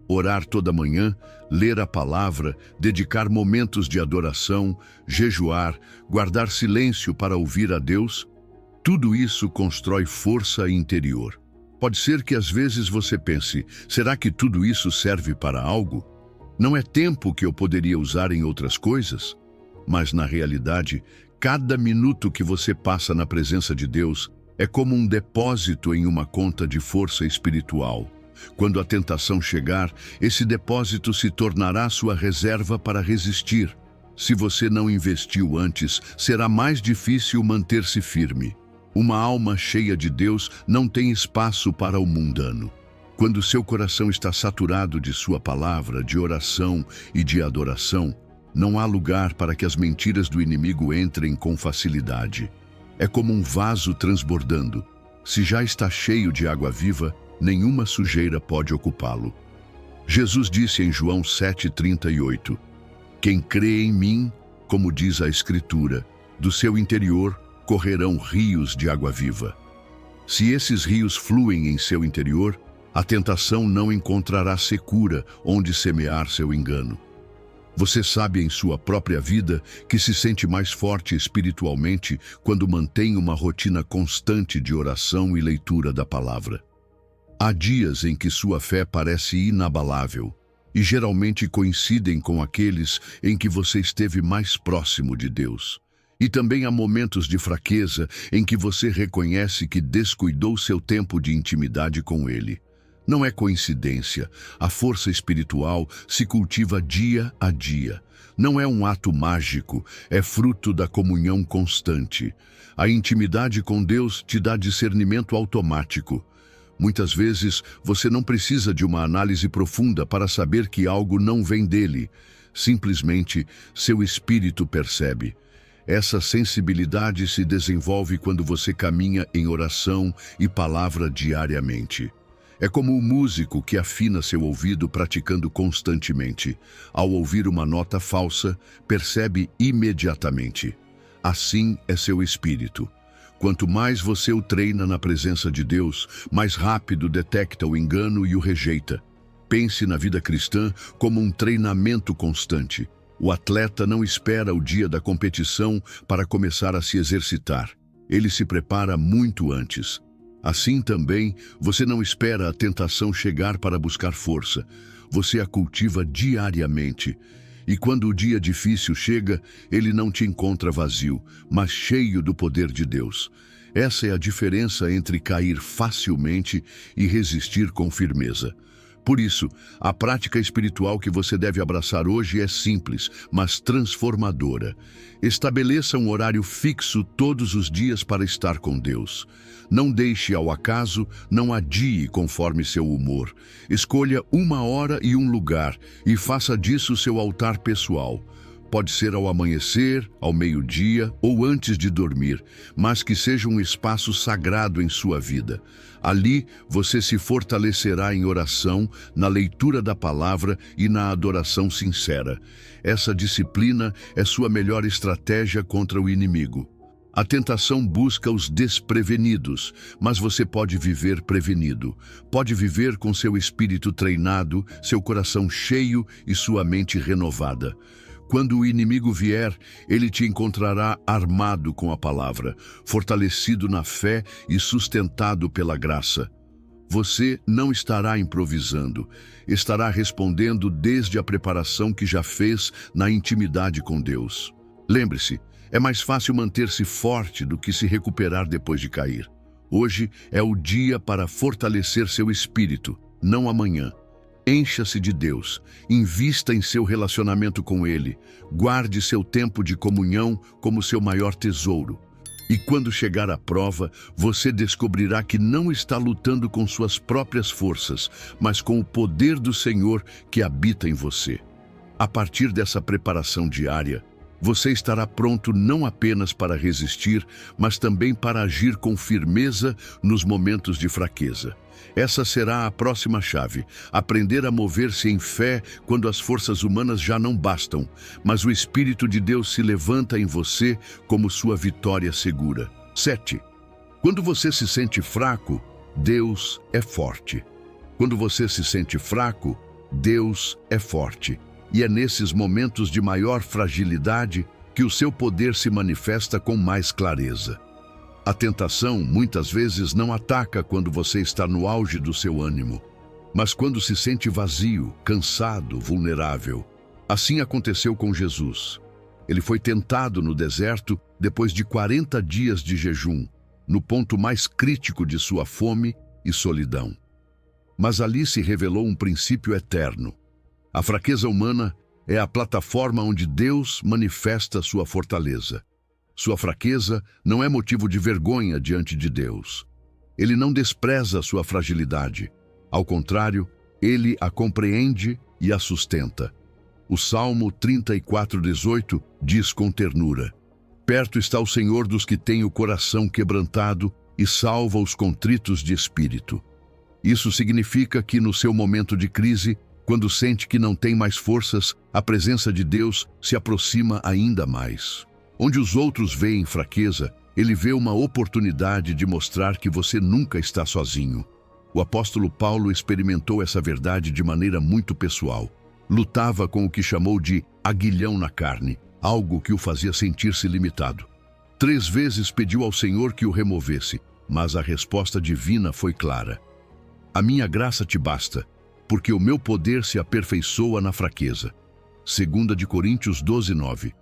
Orar toda manhã, ler a palavra, dedicar momentos de adoração, jejuar, guardar silêncio para ouvir a Deus, tudo isso constrói força interior. Pode ser que às vezes você pense: será que tudo isso serve para algo? Não é tempo que eu poderia usar em outras coisas? Mas, na realidade, cada minuto que você passa na presença de Deus é como um depósito em uma conta de força espiritual. Quando a tentação chegar, esse depósito se tornará sua reserva para resistir. Se você não investiu antes, será mais difícil manter-se firme. Uma alma cheia de Deus não tem espaço para o mundano. Quando seu coração está saturado de sua palavra, de oração e de adoração, não há lugar para que as mentiras do inimigo entrem com facilidade. É como um vaso transbordando. Se já está cheio de água viva, nenhuma sujeira pode ocupá-lo. Jesus disse em João 7,38, quem crê em mim, como diz a Escritura, do seu interior correrão rios de água viva. Se esses rios fluem em seu interior, a tentação não encontrará secura onde semear seu engano. Você sabe em sua própria vida que se sente mais forte espiritualmente quando mantém uma rotina constante de oração e leitura da palavra. Há dias em que sua fé parece inabalável e geralmente coincidem com aqueles em que você esteve mais próximo de Deus. E também há momentos de fraqueza em que você reconhece que descuidou seu tempo de intimidade com Ele. Não é coincidência, a força espiritual se cultiva dia a dia. Não é um ato mágico, é fruto da comunhão constante. A intimidade com Deus te dá discernimento automático. Muitas vezes, você não precisa de uma análise profunda para saber que algo não vem dele. Simplesmente, seu espírito percebe. Essa sensibilidade se desenvolve quando você caminha em oração e palavra diariamente. É como o músico que afina seu ouvido praticando constantemente. Ao ouvir uma nota falsa, percebe imediatamente. Assim é seu espírito. Quanto mais você o treina na presença de Deus, mais rápido detecta o engano e o rejeita. Pense na vida cristã como um treinamento constante. O atleta não espera o dia da competição para começar a se exercitar. Ele se prepara muito antes. Assim também, você não espera a tentação chegar para buscar força. Você a cultiva diariamente. E quando o dia difícil chega, ele não te encontra vazio, mas cheio do poder de Deus. Essa é a diferença entre cair facilmente e resistir com firmeza. Por isso, a prática espiritual que você deve abraçar hoje é simples, mas transformadora. Estabeleça um horário fixo todos os dias para estar com Deus. Não deixe ao acaso, não adie conforme seu humor. Escolha uma hora e um lugar e faça disso seu altar pessoal. Pode ser ao amanhecer, ao meio-dia ou antes de dormir, mas que seja um espaço sagrado em sua vida. Ali, você se fortalecerá em oração, na leitura da palavra e na adoração sincera. Essa disciplina é sua melhor estratégia contra o inimigo. A tentação busca os desprevenidos, mas você pode viver prevenido. Pode viver com seu espírito treinado, seu coração cheio e sua mente renovada. Quando o inimigo vier, ele te encontrará armado com a palavra, fortalecido na fé e sustentado pela graça. Você não estará improvisando, estará respondendo desde a preparação que já fez na intimidade com Deus. Lembre-se, é mais fácil manter-se forte do que se recuperar depois de cair. Hoje é o dia para fortalecer seu espírito, não amanhã. Encha-se de Deus, invista em seu relacionamento com Ele, guarde seu tempo de comunhão como seu maior tesouro. E quando chegar a prova, você descobrirá que não está lutando com suas próprias forças, mas com o poder do Senhor que habita em você. A partir dessa preparação diária, você estará pronto não apenas para resistir, mas também para agir com firmeza nos momentos de fraqueza. Essa será a próxima chave, aprender a mover-se em fé quando as forças humanas já não bastam, mas o Espírito de Deus se levanta em você como sua vitória segura. 7. Quando você se sente fraco, Deus é forte. Quando você se sente fraco, Deus é forte. E é nesses momentos de maior fragilidade que o seu poder se manifesta com mais clareza. A tentação, muitas vezes, não ataca quando você está no auge do seu ânimo. mas quando se sente vazio, cansado, vulnerável. Assim aconteceu com Jesus. Ele foi tentado no deserto depois de 40 dias de jejum, no ponto mais crítico de sua fome e solidão. Mas ali se revelou um princípio eterno. A fraqueza humana é a plataforma onde Deus manifesta sua fortaleza. Sua fraqueza não é motivo de vergonha diante de Deus. Ele não despreza sua fragilidade. Ao contrário, ele a compreende e a sustenta. O Salmo 34:18 diz com ternura: perto está o Senhor dos que têm o coração quebrantado e salva os contritos de espírito. Isso significa que no seu momento de crise, quando sente que não tem mais forças, a presença de Deus se aproxima ainda mais. Onde os outros veem fraqueza, ele vê uma oportunidade de mostrar que você nunca está sozinho. O apóstolo Paulo experimentou essa verdade de maneira muito pessoal. Lutava com o que chamou de aguilhão na carne, algo que o fazia sentir-se limitado. 3 vezes pediu ao Senhor que o removesse, mas a resposta divina foi clara: a minha graça te basta, porque o meu poder se aperfeiçoa na fraqueza. 2 Coríntios 12:9.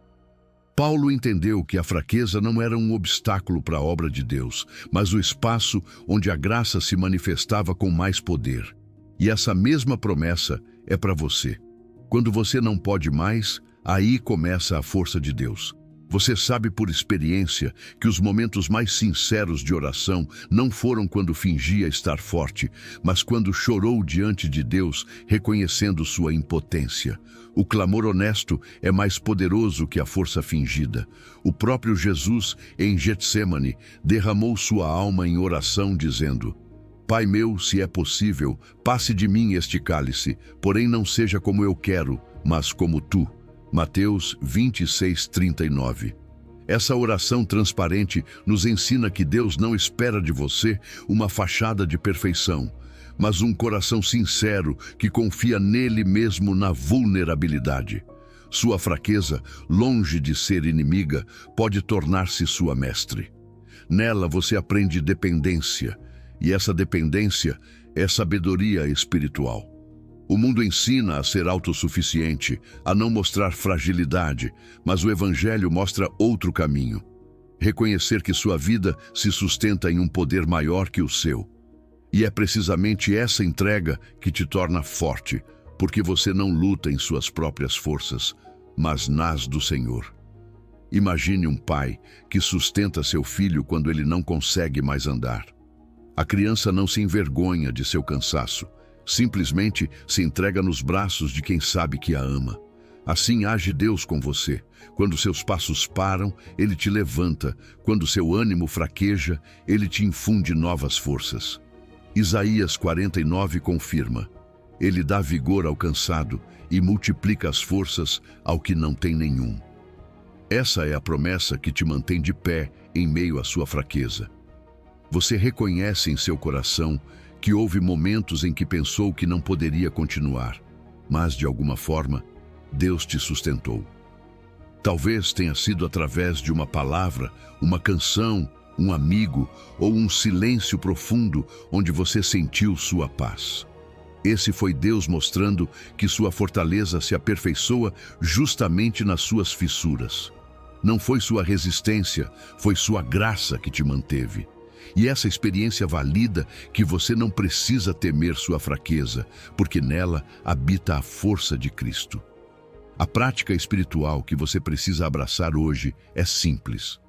Paulo entendeu que a fraqueza não era um obstáculo para a obra de Deus, mas o espaço onde a graça se manifestava com mais poder. E essa mesma promessa é para você. Quando você não pode mais, aí começa a força de Deus. Você sabe por experiência que os momentos mais sinceros de oração não foram quando fingia estar forte, mas quando chorou diante de Deus, reconhecendo sua impotência. O clamor honesto é mais poderoso que a força fingida. O próprio Jesus, em Getsêmani, derramou sua alma em oração, dizendo: Pai meu, se é possível, passe de mim este cálice, porém não seja como eu quero, mas como tu. Mateus 26:39. Essa oração transparente nos ensina que Deus não espera de você uma fachada de perfeição, mas um coração sincero que confia nele mesmo na vulnerabilidade. Sua fraqueza, longe de ser inimiga, pode tornar-se sua mestre. Nela você aprende dependência, e essa dependência é sabedoria espiritual. O mundo ensina a ser autossuficiente, a não mostrar fragilidade, mas o Evangelho mostra outro caminho. Reconhecer que sua vida se sustenta em um poder maior que o seu. E é precisamente essa entrega que te torna forte, porque você não luta em suas próprias forças, mas nas do Senhor. Imagine um pai que sustenta seu filho quando ele não consegue mais andar. A criança não se envergonha de seu cansaço, simplesmente se entrega nos braços de quem sabe que a ama. Assim age Deus com você. Quando seus passos param, Ele te levanta. Quando seu ânimo fraqueja, Ele te infunde novas forças. Isaías 49 confirma: Ele dá vigor ao cansado e multiplica as forças ao que não tem nenhum. Essa é a promessa que te mantém de pé em meio à sua fraqueza. Você reconhece em seu coração que houve momentos em que pensou que não poderia continuar, mas, de alguma forma, Deus te sustentou. Talvez tenha sido através de uma palavra, uma canção, um amigo ou um silêncio profundo onde você sentiu sua paz. Esse foi Deus mostrando que sua fortaleza se aperfeiçoa justamente nas suas fissuras. Não foi sua resistência, foi sua graça que te manteve. E essa experiência valida que você não precisa temer sua fraqueza, porque nela habita a força de Cristo. A prática espiritual que você precisa abraçar hoje é simples.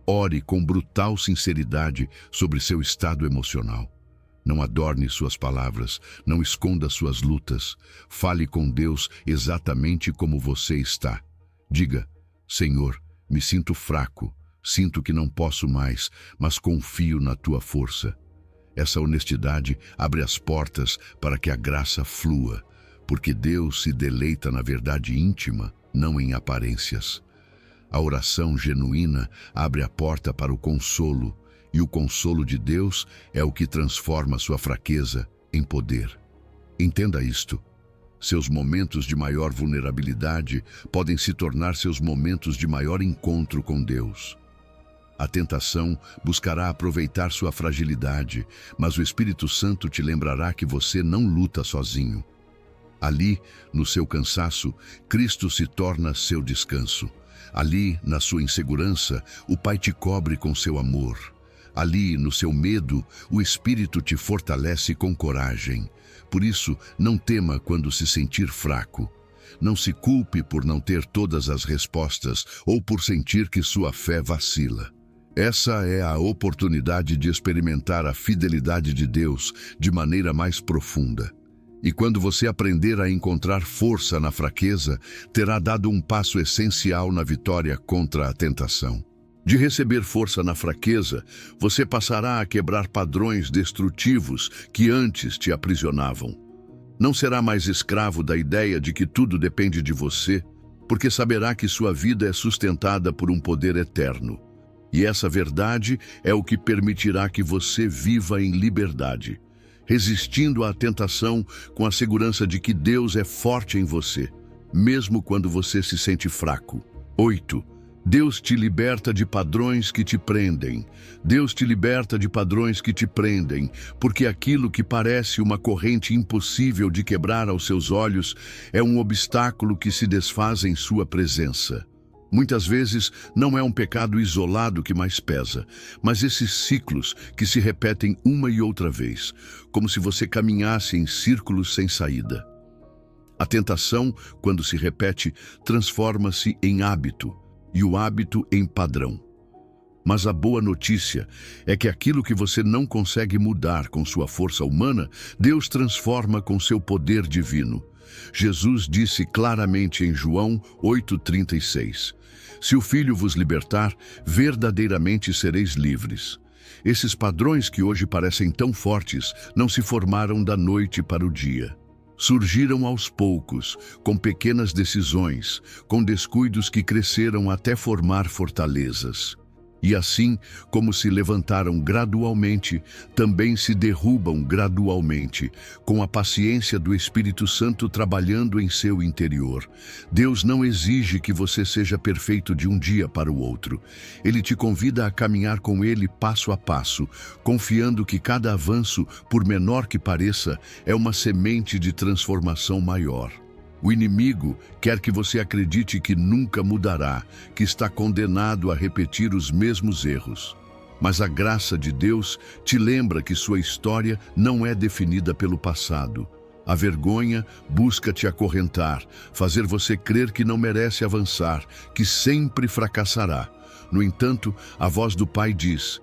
Ore com brutal sinceridade sobre seu estado emocional. Não adorne suas palavras, não esconda suas lutas. Fale com Deus exatamente como você está. Diga: Senhor, me sinto fraco. Sinto que não posso mais, mas confio na tua força. Essa honestidade abre as portas para que a graça flua, porque Deus se deleita na verdade íntima, não em aparências. A oração genuína abre a porta para o consolo, e o consolo de Deus é o que transforma sua fraqueza em poder. Entenda isto. Seus momentos de maior vulnerabilidade podem se tornar seus momentos de maior encontro com Deus. A tentação buscará aproveitar sua fragilidade, mas o Espírito Santo te lembrará que você não luta sozinho. Ali, no seu cansaço, Cristo se torna seu descanso. Ali, na sua insegurança, o Pai te cobre com seu amor. Ali, no seu medo, o Espírito te fortalece com coragem. Por isso, não tema quando se sentir fraco. Não se culpe por não ter todas as respostas ou por sentir que sua fé vacila. Essa é a oportunidade de experimentar a fidelidade de Deus de maneira mais profunda. E quando você aprender a encontrar força na fraqueza, terá dado um passo essencial na vitória contra a tentação. De receber força na fraqueza, você passará a quebrar padrões destrutivos que antes te aprisionavam. Não será mais escravo da ideia de que tudo depende de você, porque saberá que sua vida é sustentada por um poder eterno. E essa verdade é o que permitirá que você viva em liberdade, resistindo à tentação com a segurança de que Deus é forte em você, mesmo quando você se sente fraco. 8. Deus te liberta de padrões que te prendem. Deus te liberta de padrões que te prendem, porque aquilo que parece uma corrente impossível de quebrar aos seus olhos é um obstáculo que se desfaz em sua presença. Muitas vezes não é um pecado isolado que mais pesa, mas esses ciclos que se repetem uma e outra vez, como se você caminhasse em círculos sem saída. A tentação, quando se repete, transforma-se em hábito, e o hábito em padrão. Mas a boa notícia é que aquilo que você não consegue mudar com sua força humana, Deus transforma com seu poder divino. Jesus disse claramente em João 8,36: Se o Filho vos libertar, verdadeiramente sereis livres. Esses padrões que hoje parecem tão fortes não se formaram da noite para o dia. Surgiram aos poucos, com pequenas decisões, com descuidos que cresceram até formar fortalezas. E assim, como se levantaram gradualmente, também se derrubam gradualmente, com a paciência do Espírito Santo trabalhando em seu interior. Deus não exige que você seja perfeito de um dia para o outro. Ele te convida a caminhar com Ele passo a passo, confiando que cada avanço, por menor que pareça, é uma semente de transformação maior. O inimigo quer que você acredite que nunca mudará, que está condenado a repetir os mesmos erros. Mas a graça de Deus te lembra que sua história não é definida pelo passado. A vergonha busca te acorrentar, fazer você crer que não merece avançar, que sempre fracassará. No entanto, a voz do Pai diz: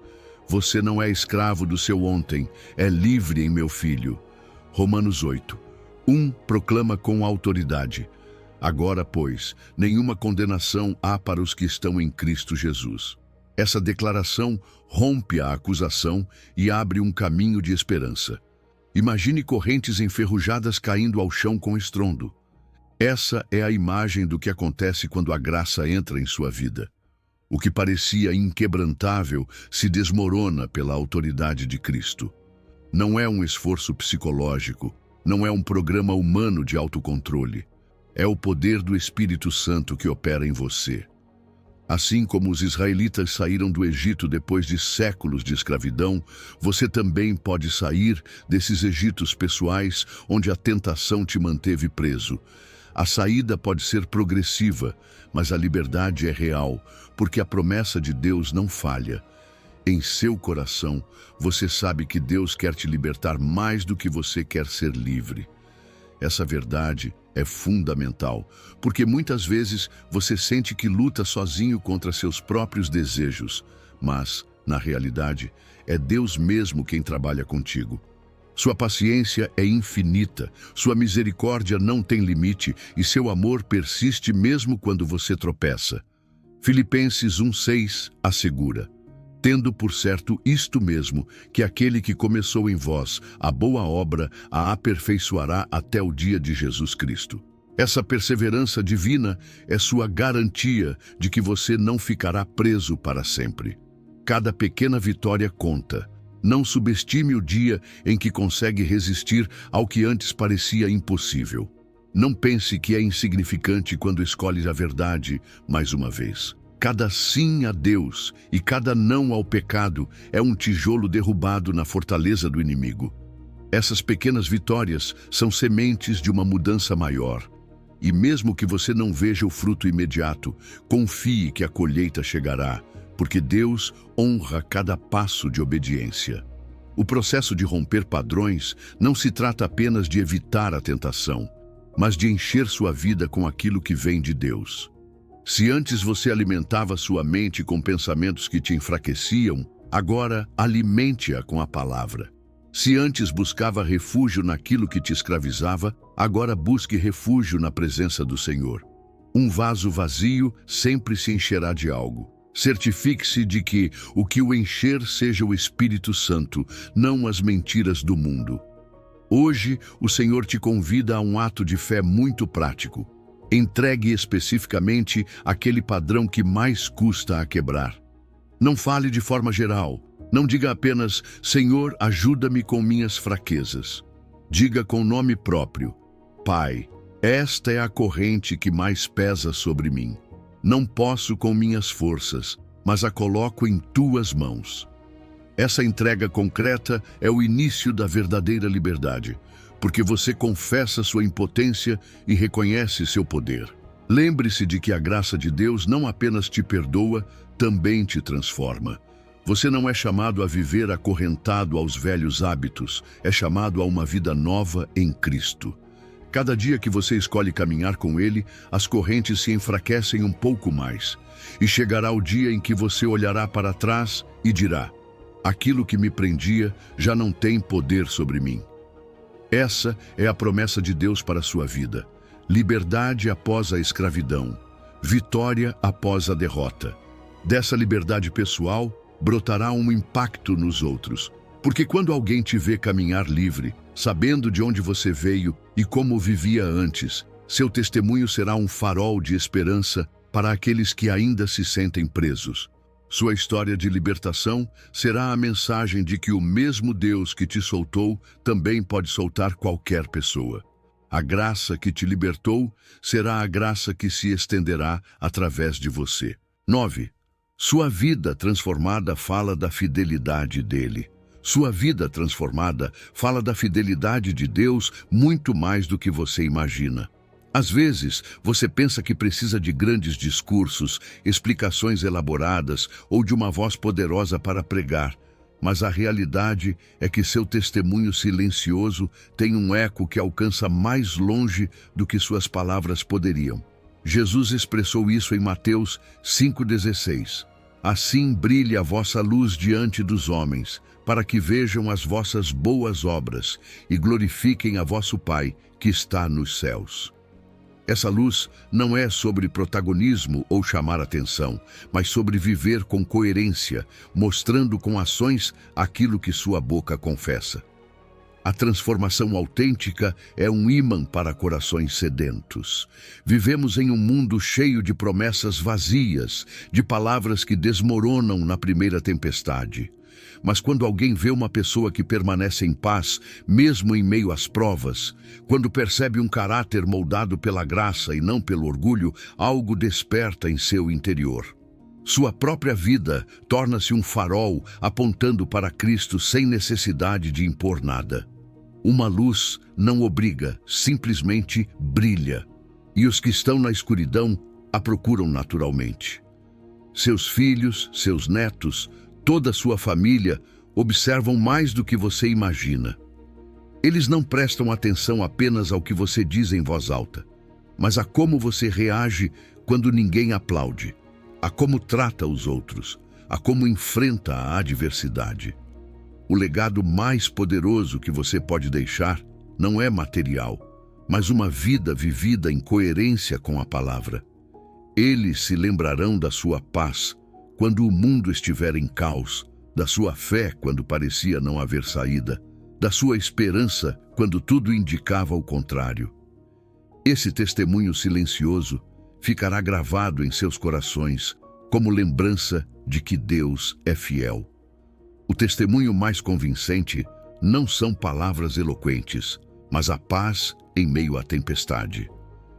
Você não é escravo do seu ontem, é livre em meu filho. Romanos 8. 1 proclama com autoridade: Agora, pois, nenhuma condenação há para os que estão em Cristo Jesus. Essa declaração rompe a acusação e abre um caminho de esperança. Imagine correntes enferrujadas caindo ao chão com estrondo. Essa é a imagem do que acontece quando a graça entra em sua vida. O que parecia inquebrantável se desmorona pela autoridade de Cristo. Não é um esforço psicológico, não é um programa humano de autocontrole. É o poder do Espírito Santo que opera em você. Assim como os israelitas saíram do Egito depois de séculos de escravidão, você também pode sair desses Egitos pessoais onde a tentação te manteve preso. A saída pode ser progressiva, mas a liberdade é real, porque a promessa de Deus não falha. Em seu coração, você sabe que Deus quer te libertar mais do que você quer ser livre. Essa verdade é fundamental, porque muitas vezes você sente que luta sozinho contra seus próprios desejos, mas, na realidade, é Deus mesmo quem trabalha contigo. Sua paciência é infinita, sua misericórdia não tem limite e seu amor persiste mesmo quando você tropeça. Filipenses 1,6 assegura: Tendo por certo isto mesmo, que aquele que começou em vós a boa obra a aperfeiçoará até o dia de Jesus Cristo. Essa perseverança divina é sua garantia de que você não ficará preso para sempre. Cada pequena vitória conta. Não subestime o dia em que consegue resistir ao que antes parecia impossível. Não pense que é insignificante quando escolhe a verdade mais uma vez. Cada sim a Deus e cada não ao pecado é um tijolo derrubado na fortaleza do inimigo. Essas pequenas vitórias são sementes de uma mudança maior. E mesmo que você não veja o fruto imediato, confie que a colheita chegará, porque Deus honra cada passo de obediência. O processo de romper padrões não se trata apenas de evitar a tentação, mas de encher sua vida com aquilo que vem de Deus. Se antes você alimentava sua mente com pensamentos que te enfraqueciam, agora alimente-a com a palavra. Se antes buscava refúgio naquilo que te escravizava, agora busque refúgio na presença do Senhor. Um vaso vazio sempre se encherá de algo. Certifique-se de que o que o encher seja o Espírito Santo, não as mentiras do mundo. Hoje, o Senhor te convida a um ato de fé muito prático. Entregue especificamente aquele padrão que mais custa a quebrar. Não fale de forma geral. Não diga apenas, Senhor, ajuda-me com minhas fraquezas. Diga com nome próprio, Pai, esta é a corrente que mais pesa sobre mim. Não posso com minhas forças, mas a coloco em tuas mãos. Essa entrega concreta é o início da verdadeira liberdade, porque você confessa sua impotência e reconhece seu poder. Lembre-se de que a graça de Deus não apenas te perdoa, também te transforma. Você não é chamado a viver acorrentado aos velhos hábitos, é chamado a uma vida nova em Cristo. Cada dia que você escolhe caminhar com Ele, as correntes se enfraquecem um pouco mais. E chegará o dia em que você olhará para trás e dirá, aquilo que me prendia já não tem poder sobre mim. Essa é a promessa de Deus para a sua vida. Liberdade após a escravidão. Vitória após a derrota. Dessa liberdade pessoal, brotará um impacto nos outros. Porque quando alguém te vê caminhar livre, sabendo de onde você veio e como vivia antes, seu testemunho será um farol de esperança para aqueles que ainda se sentem presos. Sua história de libertação será a mensagem de que o mesmo Deus que te soltou também pode soltar qualquer pessoa. A graça que te libertou será a graça que se estenderá através de você. 9. Sua vida transformada fala da fidelidade dele. Sua vida transformada fala da fidelidade de Deus muito mais do que você imagina. Às vezes, você pensa que precisa de grandes discursos, explicações elaboradas ou de uma voz poderosa para pregar, mas a realidade é que seu testemunho silencioso tem um eco que alcança mais longe do que suas palavras poderiam. Jesus expressou isso em Mateus 5,16. Assim brilhe a vossa luz diante dos homens, para que vejam as vossas boas obras e glorifiquem a vosso Pai que está nos céus. Essa luz não é sobre protagonismo ou chamar atenção, mas sobre viver com coerência, mostrando com ações aquilo que sua boca confessa. A transformação autêntica é um ímã para corações sedentos. Vivemos em um mundo cheio de promessas vazias, de palavras que desmoronam na primeira tempestade. Mas quando alguém vê uma pessoa que permanece em paz, mesmo em meio às provas, quando percebe um caráter moldado pela graça e não pelo orgulho, algo desperta em seu interior. Sua própria vida torna-se um farol apontando para Cristo sem necessidade de impor nada. Uma luz não obriga, simplesmente brilha. E os que estão na escuridão a procuram naturalmente. Seus filhos, seus netos, toda a sua família observam mais do que você imagina. Eles não prestam atenção apenas ao que você diz em voz alta, mas a como você reage quando ninguém aplaude, a como trata os outros, a como enfrenta a adversidade. O legado mais poderoso que você pode deixar não é material, mas uma vida vivida em coerência com a palavra. Eles se lembrarão da sua paz quando o mundo estiver em caos, da sua fé quando parecia não haver saída, da sua esperança quando tudo indicava o contrário. Esse testemunho silencioso ficará gravado em seus corações como lembrança de que Deus é fiel. O testemunho mais convincente não são palavras eloquentes, mas a paz em meio à tempestade.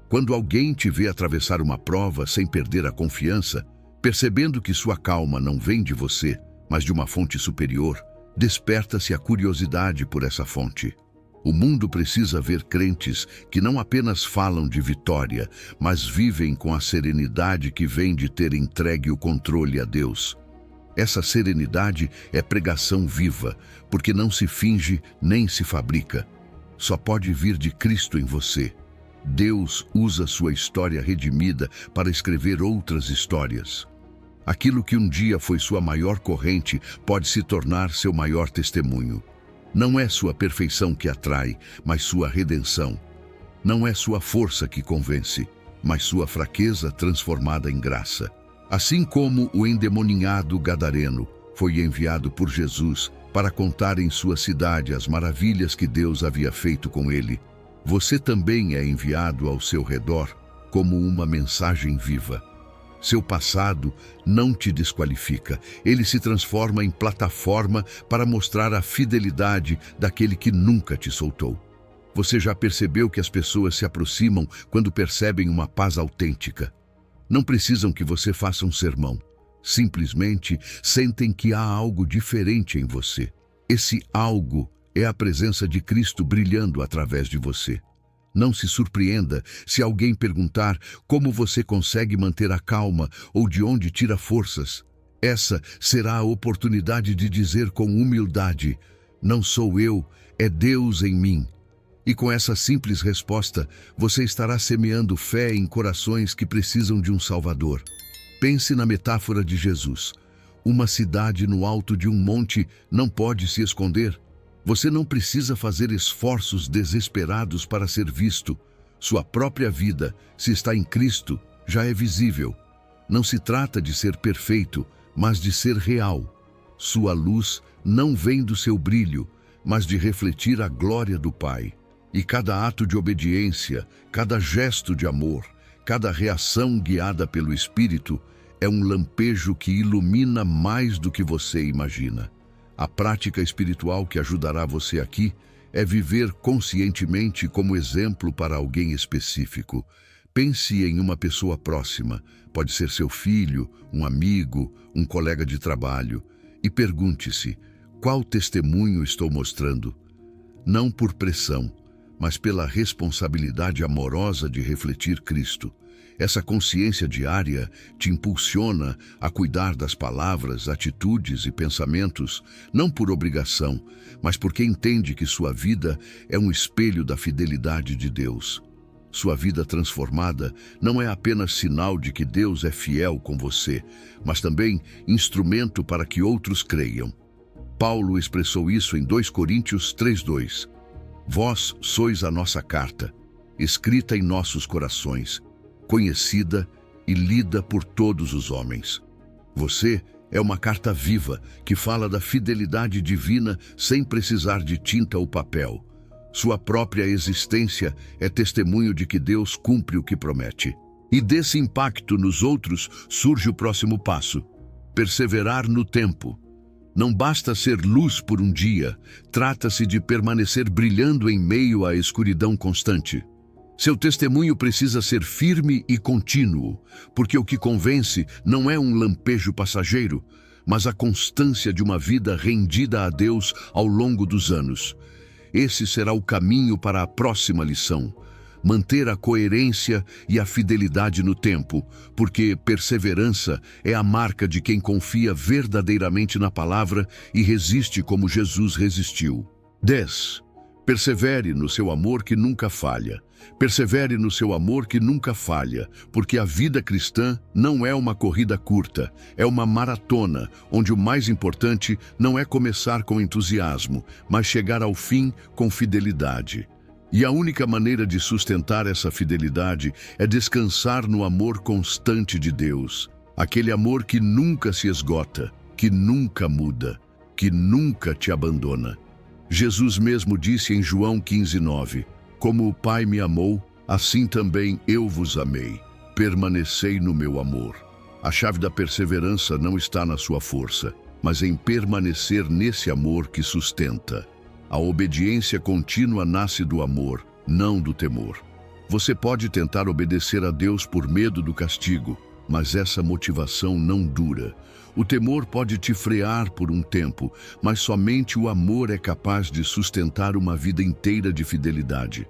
Quando alguém te vê atravessar uma prova sem perder a confiança, Percebendo que sua calma não vem de você, mas de uma fonte superior, desperta-se a curiosidade por essa fonte. O mundo precisa ver crentes que não apenas falam de vitória, mas vivem com a serenidade que vem de ter entregue o controle a Deus. Essa serenidade é pregação viva, porque não se finge nem se fabrica. Só pode vir de Cristo em você. Deus usa sua história redimida para escrever outras histórias. Aquilo que um dia foi sua maior corrente pode se tornar seu maior testemunho. Não é sua perfeição que atrai, mas sua redenção. Não é sua força que convence, mas sua fraqueza transformada em graça. Assim como o endemoninhado gadareno foi enviado por Jesus para contar em sua cidade as maravilhas que Deus havia feito com ele, você também é enviado ao seu redor como uma mensagem viva. Seu passado não te desqualifica. Ele se transforma em plataforma para mostrar a fidelidade daquele que nunca te soltou. Você já percebeu que as pessoas se aproximam quando percebem uma paz autêntica? Não precisam que você faça um sermão. Simplesmente sentem que há algo diferente em você. Esse algo é a presença de Cristo brilhando através de você. Não se surpreenda se alguém perguntar como você consegue manter a calma ou de onde tira forças. Essa será a oportunidade de dizer com humildade: não sou eu, é Deus em mim. E com essa simples resposta, você estará semeando fé em corações que precisam de um Salvador. Pense na metáfora de Jesus. Uma cidade no alto de um monte não pode se esconder. Você não precisa fazer esforços desesperados para ser visto. Sua própria vida, se está em Cristo, já é visível. Não se trata de ser perfeito, mas de ser real. Sua luz não vem do seu brilho, mas de refletir a glória do Pai. E cada ato de obediência, cada gesto de amor, cada reação guiada pelo Espírito é um lampejo que ilumina mais do que você imagina. A prática espiritual que ajudará você aqui é viver conscientemente como exemplo para alguém específico. Pense em uma pessoa próxima, pode ser seu filho, um amigo, um colega de trabalho, e pergunte-se: qual testemunho estou mostrando? Não por pressão, mas pela responsabilidade amorosa de refletir Cristo. Essa consciência diária te impulsiona a cuidar das palavras, atitudes e pensamentos, não por obrigação, mas porque entende que sua vida é um espelho da fidelidade de Deus. Sua vida transformada não é apenas sinal de que Deus é fiel com você, mas também instrumento para que outros creiam. Paulo expressou isso em 2 Coríntios 3:2. Vós sois a nossa carta, escrita em nossos corações, conhecida e lida por todos os homens. Você é uma carta viva que fala da fidelidade divina sem precisar de tinta ou papel. Sua própria existência é testemunho de que Deus cumpre o que promete. E desse impacto nos outros surge o próximo passo: perseverar no tempo. Não basta ser luz por um dia, trata-se de permanecer brilhando em meio à escuridão constante. Seu testemunho precisa ser firme e contínuo, porque o que convence não é um lampejo passageiro, mas a constância de uma vida rendida a Deus ao longo dos anos. Esse será o caminho para a próxima lição: manter a coerência e a fidelidade no tempo, porque perseverança é a marca de quem confia verdadeiramente na palavra e resiste como Jesus resistiu. 10. Persevere no seu amor que nunca falha. Persevere no seu amor que nunca falha, porque a vida cristã não é uma corrida curta, é uma maratona, onde o mais importante não é começar com entusiasmo, mas chegar ao fim com fidelidade. E a única maneira de sustentar essa fidelidade é descansar no amor constante de Deus, aquele amor que nunca se esgota, que nunca muda, que nunca te abandona. Jesus mesmo disse em João 15:9, como o Pai me amou, assim também eu vos amei. Permanecei no meu amor. A chave da perseverança não está na sua força, mas em permanecer nesse amor que sustenta. A obediência contínua nasce do amor, não do temor. Você pode tentar obedecer a Deus por medo do castigo, mas essa motivação não dura. O temor pode te frear por um tempo, mas somente o amor é capaz de sustentar uma vida inteira de fidelidade.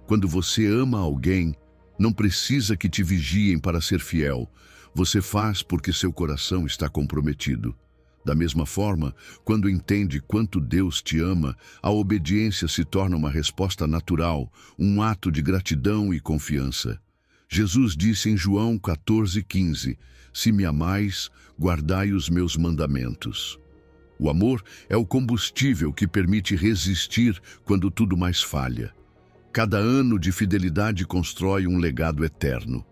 Quando você ama alguém, não precisa que te vigiem para ser fiel. Você faz porque seu coração está comprometido. Da mesma forma, quando entende quanto Deus te ama, a obediência se torna uma resposta natural, um ato de gratidão e confiança. Jesus disse em João 14,15: Se me amais, guardai os meus mandamentos. O amor é o combustível que permite resistir quando tudo mais falha. Cada ano de fidelidade constrói um legado eterno.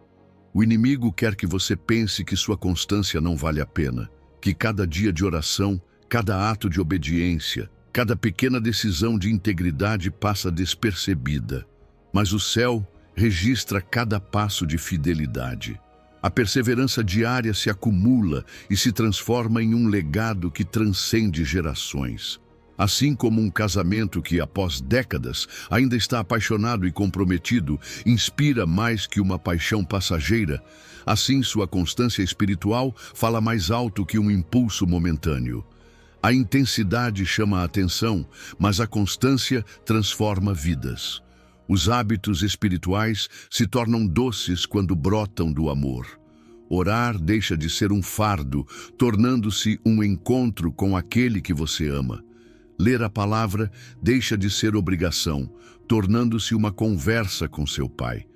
O inimigo quer que você pense que sua constância não vale a pena, que cada dia de oração, cada ato de obediência, cada pequena decisão de integridade passa despercebida. Mas o céu registra cada passo de fidelidade. A perseverança diária se acumula e se transforma em um legado que transcende gerações. Assim como um casamento que, após décadas, ainda está apaixonado e comprometido, inspira mais que uma paixão passageira, assim sua constância espiritual fala mais alto que um impulso momentâneo. A intensidade chama a atenção, mas a constância transforma vidas. Os hábitos espirituais se tornam doces quando brotam do amor. Orar deixa de ser um fardo, tornando-se um encontro com aquele que você ama. Ler a palavra deixa de ser obrigação, tornando-se uma conversa com seu Pai.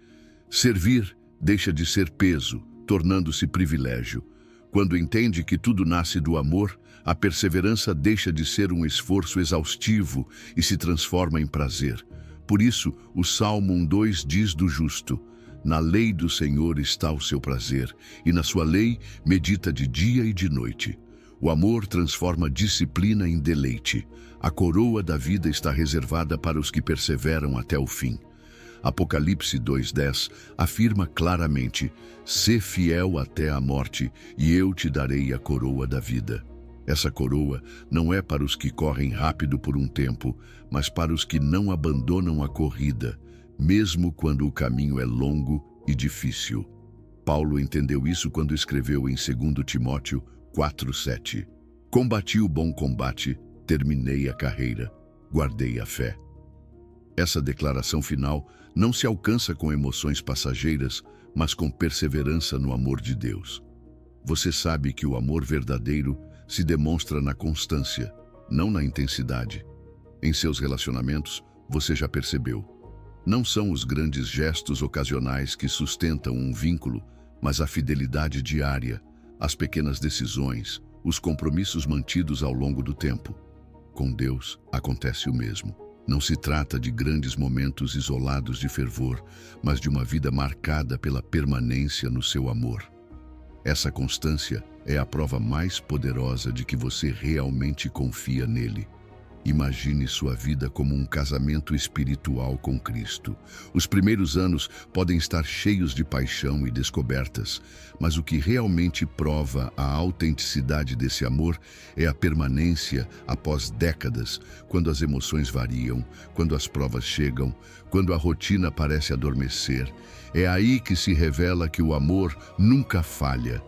Servir deixa de ser peso, tornando-se privilégio. Quando entende que tudo nasce do amor, a perseverança deixa de ser um esforço exaustivo e se transforma em prazer. Por isso, o Salmo 1:2 diz do justo: Na lei do Senhor está o seu prazer, e na sua lei medita de dia e de noite. O amor transforma disciplina em deleite. A coroa da vida está reservada para os que perseveram até o fim. Apocalipse 2:10 afirma claramente: Sê fiel até a morte, e eu te darei a coroa da vida. Essa coroa não é para os que correm rápido por um tempo, mas para os que não abandonam a corrida, mesmo quando o caminho é longo e difícil. Paulo entendeu isso quando escreveu em 2 Timóteo 4:7. Combati o bom combate, terminei a carreira, guardei a fé. Essa declaração final não se alcança com emoções passageiras, mas com perseverança no amor de Deus. Você sabe que o amor verdadeiro se demonstra na constância, não na intensidade. Em seus relacionamentos, você já percebeu. Não são os grandes gestos ocasionais que sustentam um vínculo, mas a fidelidade diária, as pequenas decisões, os compromissos mantidos ao longo do tempo. Com Deus, acontece o mesmo. Não se trata de grandes momentos isolados de fervor, mas de uma vida marcada pela permanência no seu amor. Essa constância é a prova mais poderosa de que você realmente confia nele. Imagine sua vida como um casamento espiritual com Cristo. Os primeiros anos podem estar cheios de paixão e descobertas, mas o que realmente prova a autenticidade desse amor é a permanência após décadas, quando as emoções variam, quando as provas chegam, quando a rotina parece adormecer. É aí que se revela que o amor nunca falha.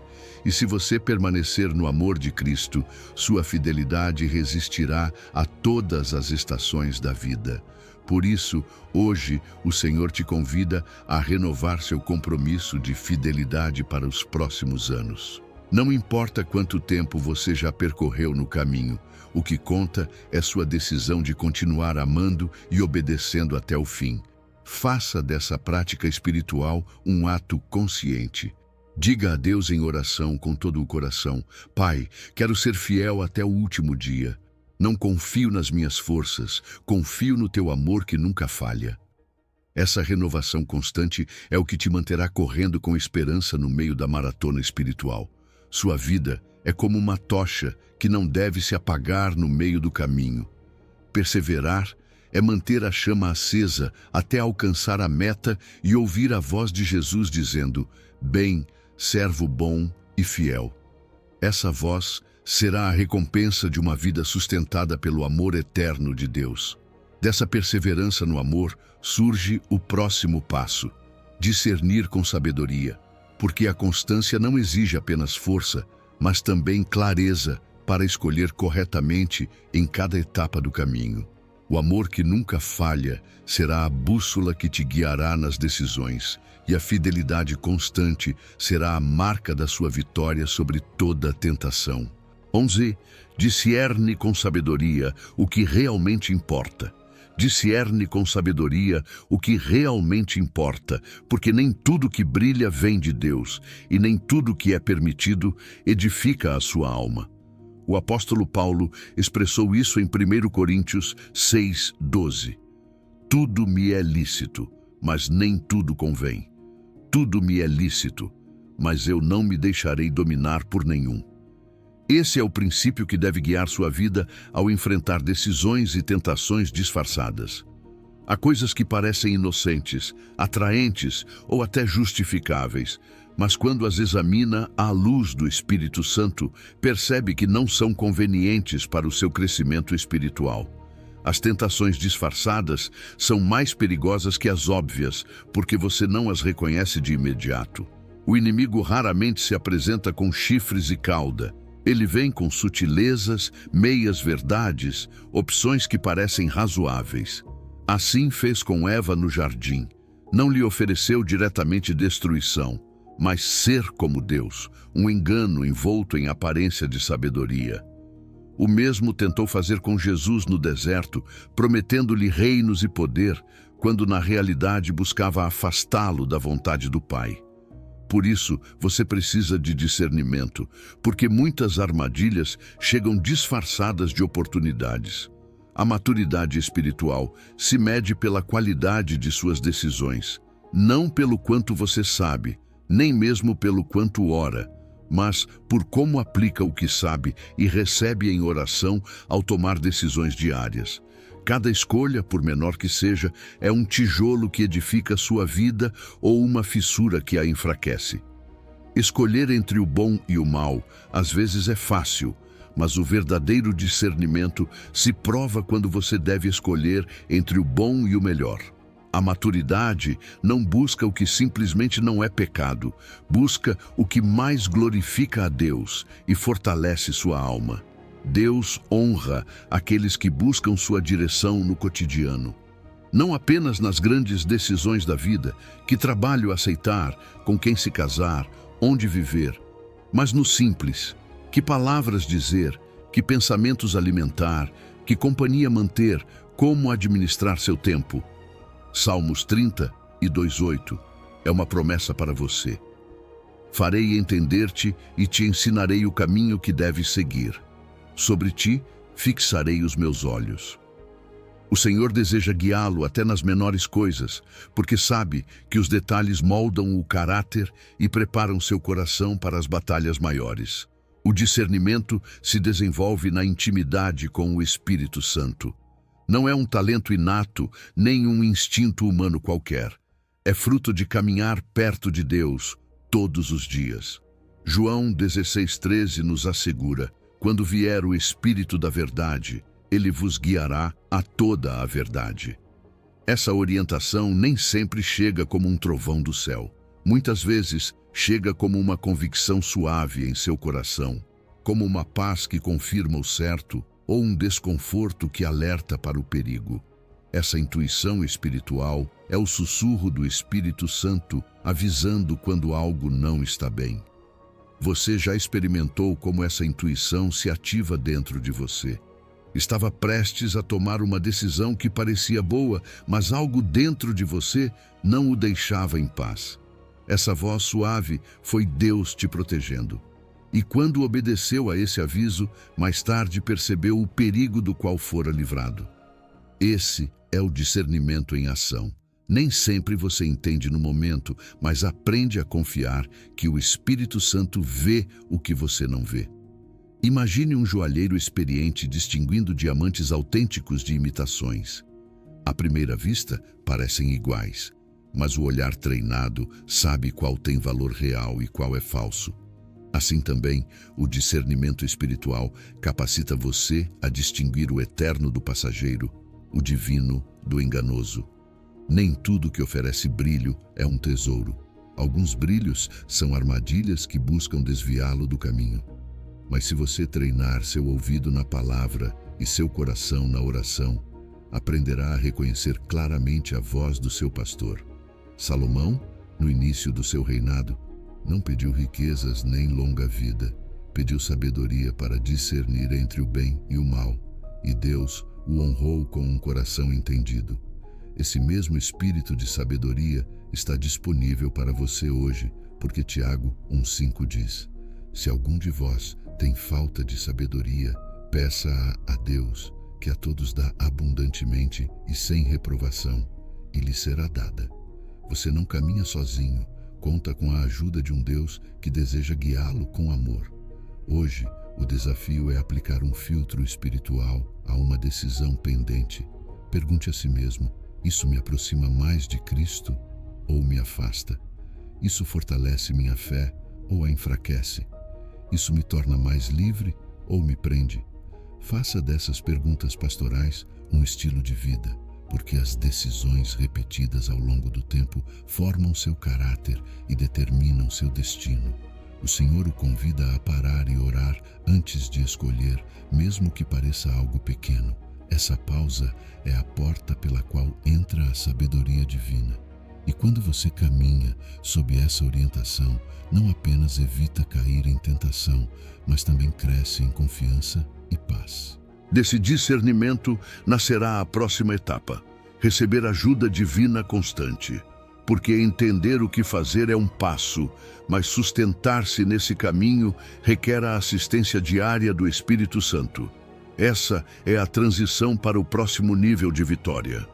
E se você permanecer no amor de Cristo, sua fidelidade resistirá a todas as estações da vida. Por isso, hoje, o Senhor te convida a renovar seu compromisso de fidelidade para os próximos anos. Não importa quanto tempo você já percorreu no caminho, o que conta é sua decisão de continuar amando e obedecendo até o fim. Faça dessa prática espiritual um ato consciente. Diga a Deus em oração com todo o coração: Pai, quero ser fiel até o último dia. Não confio nas minhas forças, confio no teu amor que nunca falha. Essa renovação constante é o que te manterá correndo com esperança no meio da maratona espiritual. Sua vida é como uma tocha que não deve se apagar no meio do caminho. Perseverar é manter a chama acesa até alcançar a meta e ouvir a voz de Jesus dizendo: Bem, servo bom e fiel. Essa voz será a recompensa de uma vida sustentada pelo amor eterno de Deus. Dessa perseverança no amor surge o próximo passo: discernir com sabedoria. porque a constância não exige apenas força, mas também clareza para escolher corretamente em cada etapa do caminho. O amor que nunca falha será a bússola que te guiará nas decisões, e a fidelidade constante será a marca da sua vitória sobre toda tentação. 11. Discerne com sabedoria o que realmente importa. Discerne com sabedoria o que realmente importa, porque nem tudo que brilha vem de Deus, e nem tudo que é permitido edifica a sua alma. O apóstolo Paulo expressou isso em 1 Coríntios 6:12. Tudo me é lícito, mas nem tudo convém. Tudo me é lícito, mas eu não me deixarei dominar por nenhum. Esse é o princípio que deve guiar sua vida ao enfrentar decisões e tentações disfarçadas. Há coisas que parecem inocentes, atraentes ou até justificáveis, mas quando as examina à luz do Espírito Santo, percebe que não são convenientes para o seu crescimento espiritual. As tentações disfarçadas são mais perigosas que as óbvias, porque você não as reconhece de imediato. O inimigo raramente se apresenta com chifres e cauda. Ele vem com sutilezas, meias-verdades, opções que parecem razoáveis. Assim fez com Eva no jardim. Não lhe ofereceu diretamente destruição, mas ser como Deus, um engano envolto em aparência de sabedoria. O mesmo tentou fazer com Jesus no deserto, prometendo-lhe reinos e poder, quando na realidade buscava afastá-lo da vontade do Pai. Por isso, você precisa de discernimento, porque muitas armadilhas chegam disfarçadas de oportunidades. A maturidade espiritual se mede pela qualidade de suas decisões, não pelo quanto você sabe, nem mesmo pelo quanto ora, mas por como aplica o que sabe e recebe em oração ao tomar decisões diárias. Cada escolha, por menor que seja, é um tijolo que edifica sua vida ou uma fissura que a enfraquece. Escolher entre o bom e o mal às vezes é fácil, mas o verdadeiro discernimento se prova quando você deve escolher entre o bom e o melhor. A maturidade não busca o que simplesmente não é pecado, busca o que mais glorifica a Deus e fortalece sua alma. Deus honra aqueles que buscam sua direção no cotidiano. Não apenas nas grandes decisões da vida, que trabalho aceitar, com quem se casar, onde viver, mas no simples, que palavras dizer, que pensamentos alimentar, que companhia manter, como administrar seu tempo. Salmos 30 e 2:8 é uma promessa para você. Farei entender-te e te ensinarei o caminho que deves seguir. Sobre ti fixarei os meus olhos. O Senhor deseja guiá-lo até nas menores coisas, porque sabe que os detalhes moldam o caráter e preparam seu coração para as batalhas maiores. O discernimento se desenvolve na intimidade com o Espírito Santo. Não é um talento inato, nem um instinto humano qualquer. É fruto de caminhar perto de Deus todos os dias. João 16:13 nos assegura: quando vier o Espírito da verdade, ele vos guiará a toda a verdade. Essa orientação nem sempre chega como um trovão do céu. Muitas vezes chega como uma convicção suave em seu coração, como uma paz que confirma o certo ou um desconforto que alerta para o perigo. Essa intuição espiritual é o sussurro do Espírito Santo avisando quando algo não está bem. Você já experimentou como essa intuição se ativa dentro de você? Estava prestes a tomar uma decisão que parecia boa, mas algo dentro de você não o deixava em paz. Essa voz suave foi Deus te protegendo. E quando obedeceu a esse aviso, mais tarde percebeu o perigo do qual fora livrado. Esse é o discernimento em ação. Nem sempre você entende no momento, mas aprende a confiar que o Espírito Santo vê o que você não vê. Imagine um joalheiro experiente distinguindo diamantes autênticos de imitações. À primeira vista, parecem iguais, mas o olhar treinado sabe qual tem valor real e qual é falso. Assim também, o discernimento espiritual capacita você a distinguir o eterno do passageiro, o divino do enganoso. Nem tudo que oferece brilho é um tesouro. Alguns brilhos são armadilhas que buscam desviá-lo do caminho. Mas se você treinar seu ouvido na palavra e seu coração na oração, aprenderá a reconhecer claramente a voz do seu pastor. Salomão, no início do seu reinado, não pediu riquezas nem longa vida, pediu sabedoria para discernir entre o bem e o mal, e Deus o honrou com um coração entendido. Esse mesmo espírito de sabedoria está disponível para você hoje, porque Tiago 1,5 diz: se algum de vós tem falta de sabedoria, peça-a a Deus, que a todos dá abundantemente e sem reprovação, e lhe será dada. Você não caminha sozinho, conta com a ajuda de um Deus que deseja guiá-lo com amor. Hoje, o desafio é aplicar um filtro espiritual a uma decisão pendente. Pergunte a si mesmo: isso me aproxima mais de Cristo ou me afasta? Isso fortalece minha fé ou a enfraquece? Isso me torna mais livre ou me prende? Faça dessas perguntas pastorais um estilo de vida, porque as decisões repetidas ao longo do tempo formam seu caráter e determinam seu destino. O Senhor o convida a parar e orar antes de escolher, mesmo que pareça algo pequeno. Essa pausa é a porta pela qual entra a sabedoria divina. E quando você caminha sob essa orientação, não apenas evita cair em tentação, mas também cresce em confiança e paz. Desse discernimento nascerá a próxima etapa: receber ajuda divina constante. Porque entender o que fazer é um passo, mas sustentar-se nesse caminho requer a assistência diária do Espírito Santo. Essa é a transição para o próximo nível de vitória.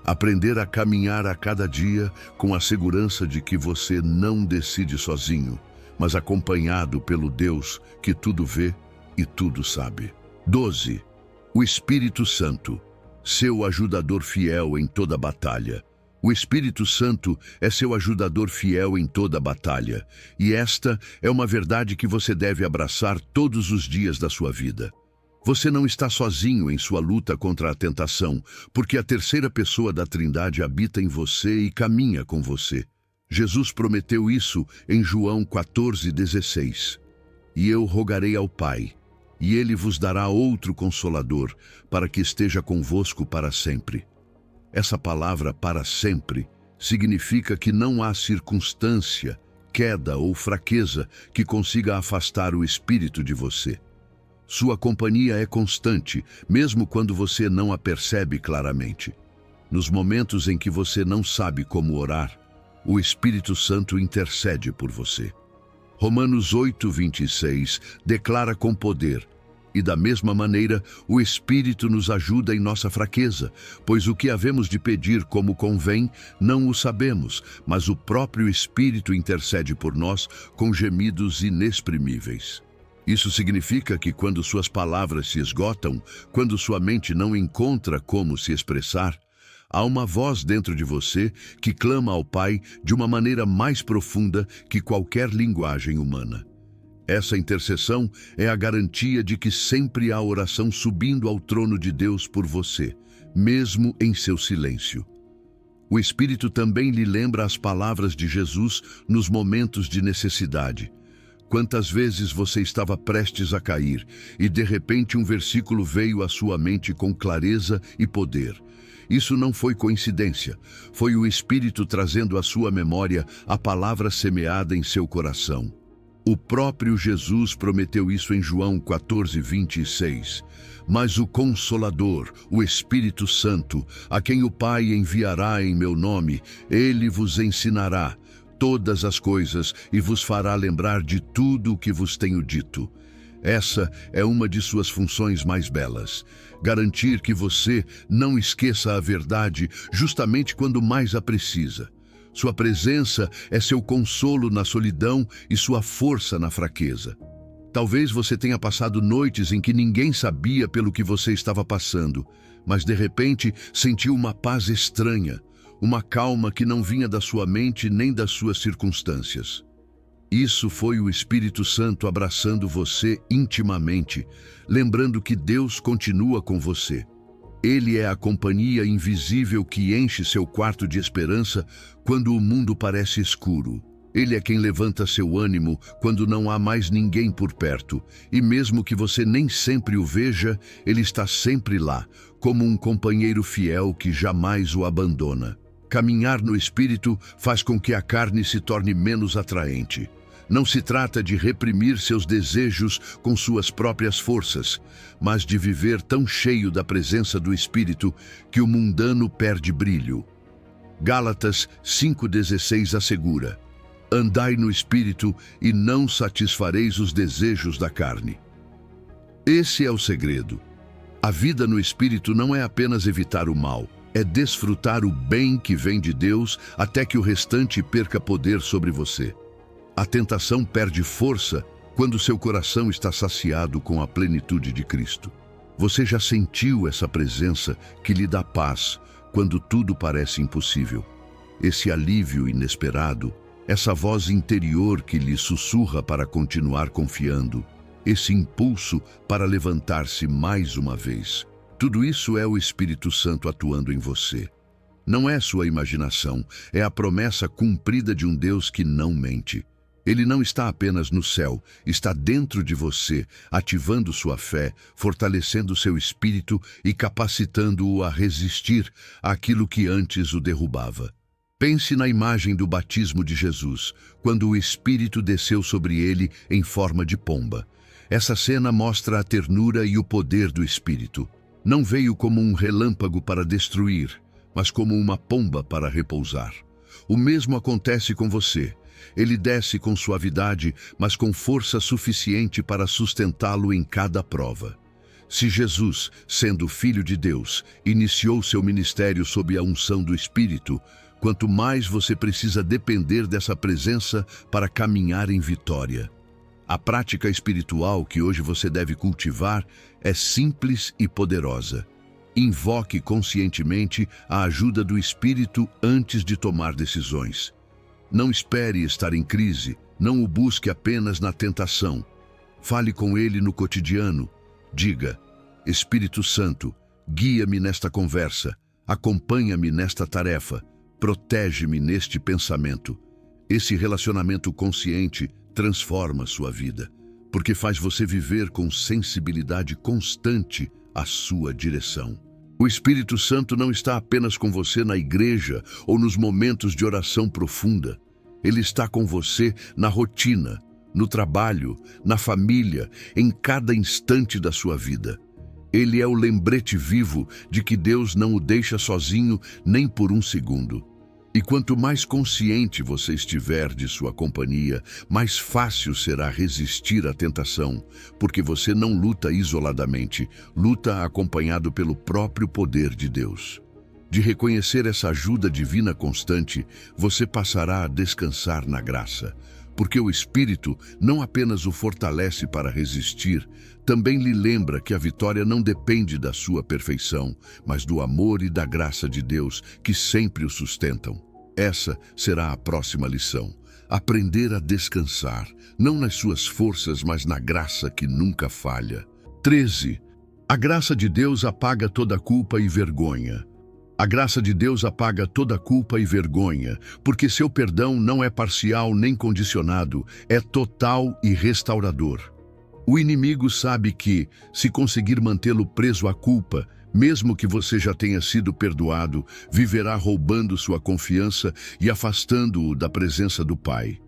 Aprender a caminhar a cada dia com a segurança de que você não decide sozinho, mas acompanhado pelo Deus que tudo vê e tudo sabe. 12. O Espírito Santo, seu ajudador fiel em toda batalha. O Espírito Santo é seu ajudador fiel em toda batalha, e esta é uma verdade que você deve abraçar todos os dias da sua vida. Você não está sozinho em sua luta contra a tentação, porque a terceira pessoa da Trindade habita em você e caminha com você. Jesus prometeu isso em João 14,16. E eu rogarei ao Pai, e Ele vos dará outro Consolador, para que esteja convosco para sempre. Essa palavra para sempre significa que não há circunstância, queda ou fraqueza que consiga afastar o Espírito de você. Sua companhia é constante, mesmo quando você não a percebe claramente. Nos momentos em que você não sabe como orar, o Espírito Santo intercede por você. Romanos 8,26 declara com poder: e da mesma maneira, o Espírito nos ajuda em nossa fraqueza, pois o que havemos de pedir como convém, não o sabemos, mas o próprio Espírito intercede por nós com gemidos inexprimíveis. Isso significa que quando suas palavras se esgotam, quando sua mente não encontra como se expressar, há uma voz dentro de você que clama ao Pai de uma maneira mais profunda que qualquer linguagem humana. Essa intercessão é a garantia de que sempre há oração subindo ao trono de Deus por você, mesmo em seu silêncio. O Espírito também lhe lembra as palavras de Jesus nos momentos de necessidade. Quantas vezes você estava prestes a cair e de repente um versículo veio à sua mente com clareza e poder. Isso não foi coincidência, foi o Espírito trazendo à sua memória a palavra semeada em seu coração. O próprio Jesus prometeu isso em João 14,26. Mas o Consolador, o Espírito Santo, a quem o Pai enviará em meu nome, ele vos ensinará todas as coisas e vos fará lembrar de tudo o que vos tenho dito. Essa é uma de suas funções mais belas: garantir que você não esqueça a verdade justamente quando mais a precisa. Sua presença é seu consolo na solidão e sua força na fraqueza. Talvez você tenha passado noites em que ninguém sabia pelo que você estava passando, mas de repente sentiu uma paz estranha, uma calma que não vinha da sua mente nem das suas circunstâncias. Isso foi o Espírito Santo abraçando você intimamente, lembrando que Deus continua com você. Ele é a companhia invisível que enche seu quarto de esperança quando o mundo parece escuro. Ele é quem levanta seu ânimo quando não há mais ninguém por perto, e mesmo que você nem sempre o veja, ele está sempre lá, como um companheiro fiel que jamais o abandona. Caminhar no Espírito faz com que a carne se torne menos atraente. Não se trata de reprimir seus desejos com suas próprias forças, mas de viver tão cheio da presença do Espírito que o mundano perde brilho. Gálatas 5,16 assegura: andai no Espírito e não satisfareis os desejos da carne. Esse é o segredo. A vida no Espírito não é apenas evitar o mal, é desfrutar o bem que vem de Deus até que o restante perca poder sobre você. A tentação perde força quando seu coração está saciado com a plenitude de Cristo. Você já sentiu essa presença que lhe dá paz quando tudo parece impossível? Esse alívio inesperado, essa voz interior que lhe sussurra para continuar confiando, esse impulso para levantar-se mais uma vez. Tudo isso é o Espírito Santo atuando em você. Não é sua imaginação, é a promessa cumprida de um Deus que não mente. Ele não está apenas no céu, está dentro de você, ativando sua fé, fortalecendo seu espírito e capacitando-o a resistir àquilo que antes o derrubava. Pense na imagem do batismo de Jesus, quando o Espírito desceu sobre ele em forma de pomba. Essa cena mostra a ternura e o poder do Espírito. Não veio como um relâmpago para destruir, mas como uma pomba para repousar. O mesmo acontece com você. Ele desce com suavidade, mas com força suficiente para sustentá-lo em cada prova. Se Jesus, sendo Filho de Deus, iniciou seu ministério sob a unção do Espírito, quanto mais você precisa depender dessa presença para caminhar em vitória. A prática espiritual que hoje você deve cultivar é simples e poderosa. Invoque conscientemente a ajuda do Espírito antes de tomar decisões. Não espere estar em crise, não o busque apenas na tentação. Fale com ele no cotidiano. Diga: Espírito Santo, guia-me nesta conversa, acompanha-me nesta tarefa, protege-me neste pensamento. Esse relacionamento consciente transforma sua vida, porque faz você viver com sensibilidade constante à sua direção. O Espírito Santo não está apenas com você na igreja ou nos momentos de oração profunda. Ele está com você na rotina, no trabalho, na família, em cada instante da sua vida. Ele é o lembrete vivo de que Deus não o deixa sozinho nem por um segundo. E quanto mais consciente você estiver de sua companhia, mais fácil será resistir à tentação, porque você não luta isoladamente, luta acompanhado pelo próprio poder de Deus. De reconhecer essa ajuda divina constante, você passará a descansar na graça, porque o Espírito não apenas o fortalece para resistir, também lhe lembra que a vitória não depende da sua perfeição, mas do amor e da graça de Deus que sempre o sustentam. Essa será a próxima lição. Aprender a descansar, não nas suas forças, mas na graça que nunca falha. 13. A graça de Deus apaga toda culpa e vergonha. A graça de Deus apaga toda culpa e vergonha, porque seu perdão não é parcial nem condicionado, é total e restaurador. O inimigo sabe que, se conseguir mantê-lo preso à culpa, mesmo que você já tenha sido perdoado, viverá roubando sua confiança e afastando-o da presença do Pai.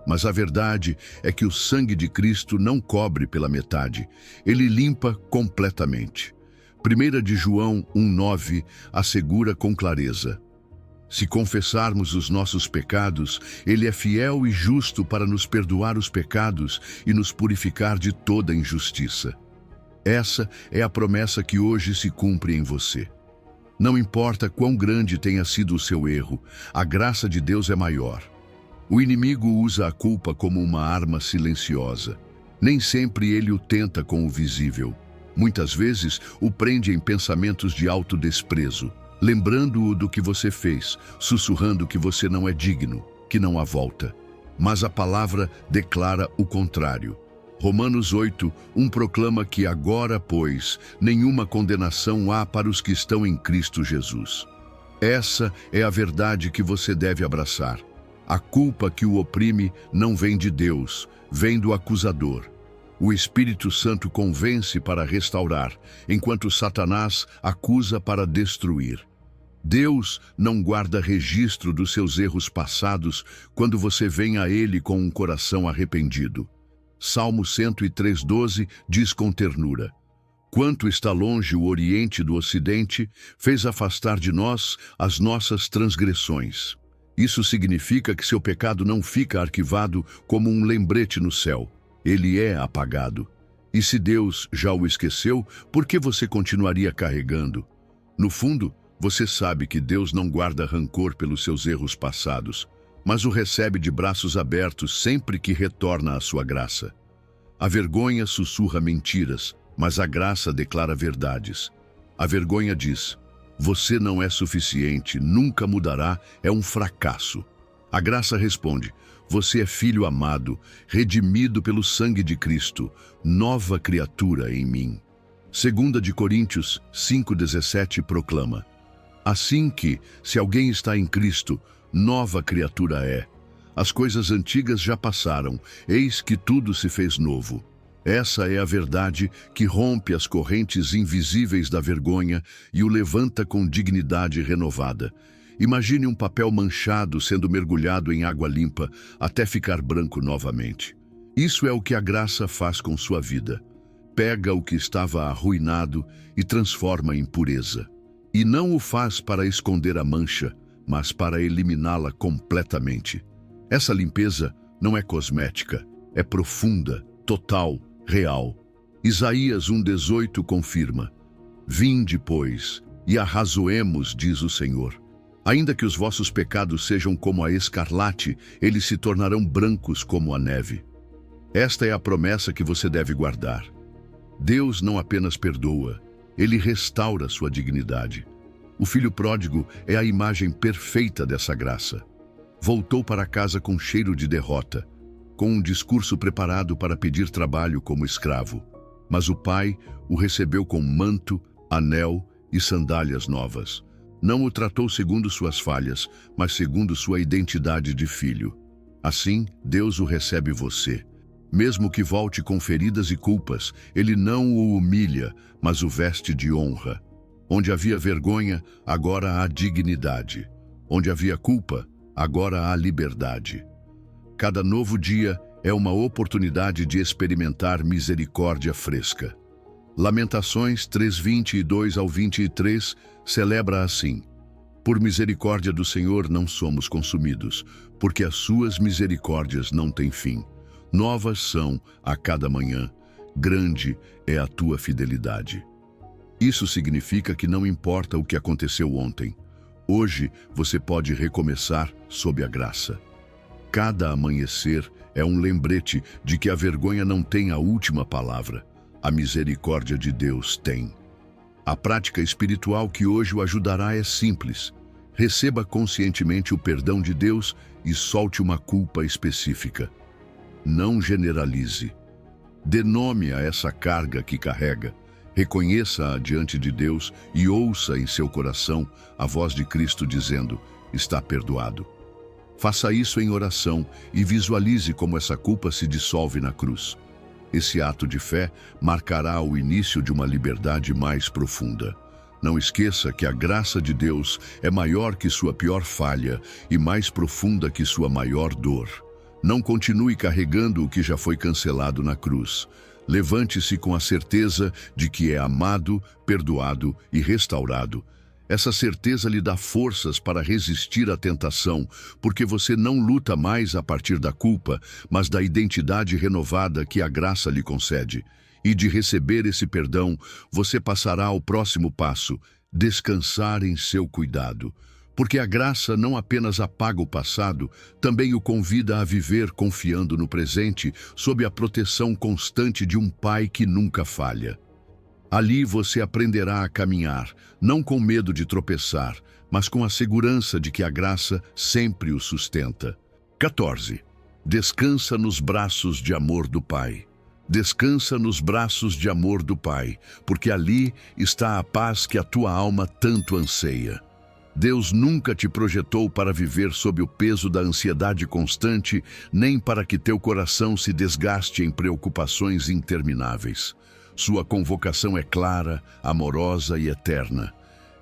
Mas a verdade é que o sangue de Cristo não cobre pela metade, ele limpa completamente. 1 de João 1,9 assegura com clareza: se confessarmos os nossos pecados, ele é fiel e justo para nos perdoar os pecados e nos purificar de toda injustiça. Essa é a promessa que hoje se cumpre em você. Não importa quão grande tenha sido o seu erro, a graça de Deus é maior. O inimigo usa a culpa como uma arma silenciosa. Nem sempre ele o tenta com o visível. Muitas vezes o prende em pensamentos de autodesprezo, lembrando-o do que você fez, sussurrando que você não é digno, que não há volta. Mas a palavra declara o contrário. Romanos 8:1 proclama que agora, pois, nenhuma condenação há para os que estão em Cristo Jesus. Essa é a verdade que você deve abraçar. A culpa que o oprime não vem de Deus, vem do acusador. O Espírito Santo convence para restaurar, enquanto Satanás acusa para destruir. Deus não guarda registro dos seus erros passados quando você vem a Ele com um coração arrependido. Salmo 103:12 diz com ternura: quanto está longe o Oriente do Ocidente, fez afastar de nós as nossas transgressões. Isso significa que seu pecado não fica arquivado como um lembrete no céu. Ele é apagado. E se Deus já o esqueceu, por que você continuaria carregando? No fundo, você sabe que Deus não guarda rancor pelos seus erros passados, mas o recebe de braços abertos sempre que retorna à sua graça. A vergonha sussurra mentiras, mas a graça declara verdades. A vergonha diz: você não é suficiente, nunca mudará, é um fracasso. A graça responde: você é filho amado, redimido pelo sangue de Cristo, nova criatura em mim. 2 Coríntios 5:17 proclama: assim que, se alguém está em Cristo, nova criatura é. As coisas antigas já passaram, eis que tudo se fez novo. Essa é a verdade que rompe as correntes invisíveis da vergonha e o levanta com dignidade renovada. Imagine um papel manchado sendo mergulhado em água limpa até ficar branco novamente. Isso é o que a graça faz com sua vida. Pega o que estava arruinado e transforma em pureza. E não o faz para esconder a mancha, mas para eliminá-la completamente. Essa limpeza não é cosmética, é profunda, total, real. Isaías 1:18 confirma: vinde, pois, e arrazoemos, diz o Senhor. Ainda que os vossos pecados sejam como a escarlate, eles se tornarão brancos como a neve. Esta é a promessa que você deve guardar. Deus não apenas perdoa, Ele restaura sua dignidade. O filho pródigo é a imagem perfeita dessa graça. Voltou para casa com cheiro de derrota, com um discurso preparado para pedir trabalho como escravo. Mas o pai o recebeu com manto, anel e sandálias novas. Não o tratou segundo suas falhas, mas segundo sua identidade de filho. Assim, Deus o recebe você. Mesmo que volte com feridas e culpas, Ele não o humilha, mas o veste de honra. Onde havia vergonha, agora há dignidade. Onde havia culpa, agora há liberdade. Cada novo dia é uma oportunidade de experimentar misericórdia fresca. Lamentações 3:22-23 celebra assim: por misericórdia do Senhor não somos consumidos, porque as suas misericórdias não têm fim. Novas são a cada manhã, grande é a tua fidelidade. Isso significa que não importa o que aconteceu ontem, hoje você pode recomeçar sob a graça. Cada amanhecer é um lembrete de que a vergonha não tem a última palavra. A misericórdia de Deus tem. A prática espiritual que hoje o ajudará é simples. Receba conscientemente o perdão de Deus e solte uma culpa específica. Não generalize. Dê nome a essa carga que carrega. Reconheça-a diante de Deus e ouça em seu coração a voz de Cristo dizendo: está perdoado. Faça isso em oração e visualize como essa culpa se dissolve na cruz. Esse ato de fé marcará o início de uma liberdade mais profunda. Não esqueça que a graça de Deus é maior que sua pior falha e mais profunda que sua maior dor. Não continue carregando o que já foi cancelado na cruz. Levante-se com a certeza de que é amado, perdoado e restaurado. Essa certeza lhe dá forças para resistir à tentação, porque você não luta mais a partir da culpa, mas da identidade renovada que a graça lhe concede. E de receber esse perdão, você passará ao próximo passo: descansar em seu cuidado. Porque a graça não apenas apaga o passado, também o convida a viver confiando no presente, sob a proteção constante de um Pai que nunca falha. Ali você aprenderá a caminhar, não com medo de tropeçar, mas com a segurança de que a graça sempre o sustenta. 14. Descansa nos braços de amor do Pai. Descansa nos braços de amor do Pai, porque ali está a paz que a tua alma tanto anseia. Deus nunca te projetou para viver sob o peso da ansiedade constante, nem para que teu coração se desgaste em preocupações intermináveis. Sua convocação é clara, amorosa e eterna.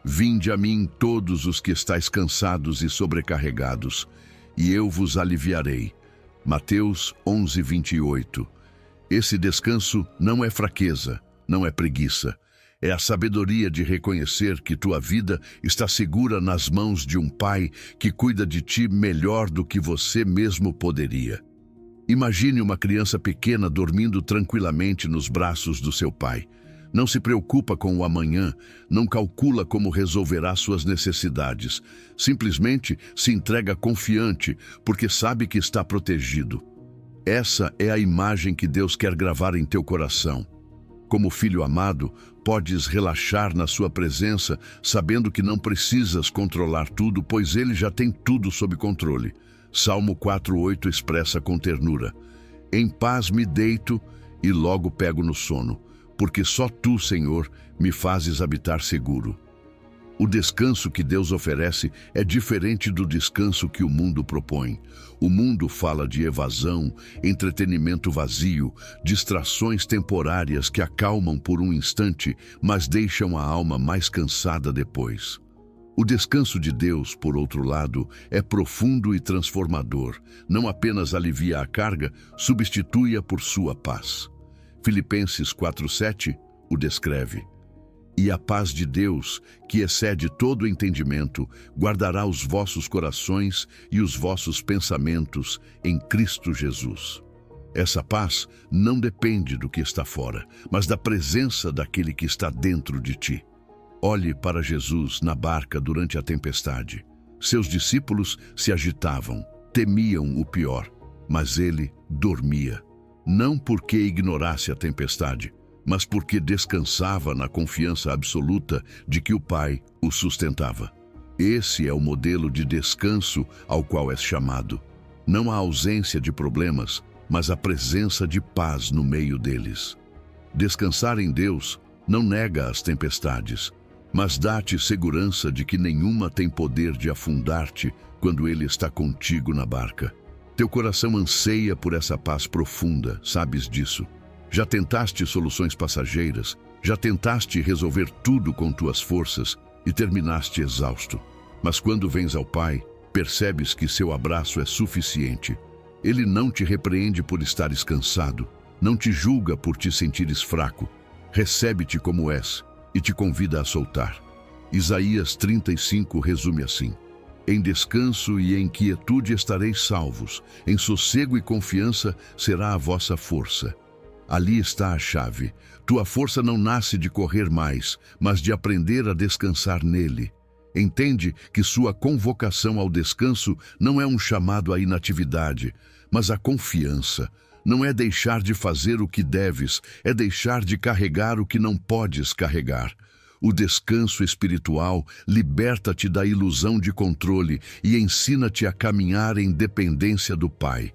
Vinde a mim todos os que estáis cansados e sobrecarregados, e eu vos aliviarei. Mateus 11:28. Esse descanso não é fraqueza, não é preguiça. É a sabedoria de reconhecer que tua vida está segura nas mãos de um Pai que cuida de ti melhor do que você mesmo poderia. Imagine uma criança pequena dormindo tranquilamente nos braços do seu pai. Não se preocupa com o amanhã, não calcula como resolverá suas necessidades. Simplesmente se entrega confiante, porque sabe que está protegido. Essa é a imagem que Deus quer gravar em teu coração. Como filho amado, podes relaxar na sua presença, sabendo que não precisas controlar tudo, pois Ele já tem tudo sob controle. Salmo 4:8 expressa com ternura: em paz me deito e logo pego no sono, porque só Tu, Senhor, me fazes habitar seguro. O descanso que Deus oferece é diferente do descanso que o mundo propõe. O mundo fala de evasão, entretenimento vazio, distrações temporárias que acalmam por um instante, mas deixam a alma mais cansada depois. O descanso de Deus, por outro lado, é profundo e transformador. Não apenas alivia a carga, substitui-a por sua paz. Filipenses 4:7 o descreve. E a paz de Deus, que excede todo entendimento, guardará os vossos corações e os vossos pensamentos em Cristo Jesus. Essa paz não depende do que está fora, mas da presença daquele que está dentro de ti. Olhe para Jesus na barca durante a tempestade. Seus discípulos se agitavam, temiam o pior, mas ele dormia. Não porque ignorasse a tempestade, mas porque descansava na confiança absoluta de que o Pai o sustentava. Esse é o modelo de descanso ao qual és chamado. Não a ausência de problemas, mas a presença de paz no meio deles. Descansar em Deus não nega as tempestades, mas dá-te segurança de que nenhuma tem poder de afundar-te quando Ele está contigo na barca. Teu coração anseia por essa paz profunda, sabes disso. Já tentaste soluções passageiras, já tentaste resolver tudo com tuas forças e terminaste exausto. Mas quando vens ao Pai, percebes que seu abraço é suficiente. Ele não te repreende por estares cansado, não te julga por te sentires fraco. Recebe-te como és e te convida a soltar. Isaías 35 resume assim: em descanso e em quietude estareis salvos, em sossego e confiança será a vossa força. Ali está a chave. Tua força não nasce de correr mais, mas de aprender a descansar nele. Entende que sua convocação ao descanso não é um chamado à inatividade, mas à confiança. Não é deixar de fazer o que deves, é deixar de carregar o que não podes carregar. O descanso espiritual liberta-te da ilusão de controle e ensina-te a caminhar em dependência do Pai.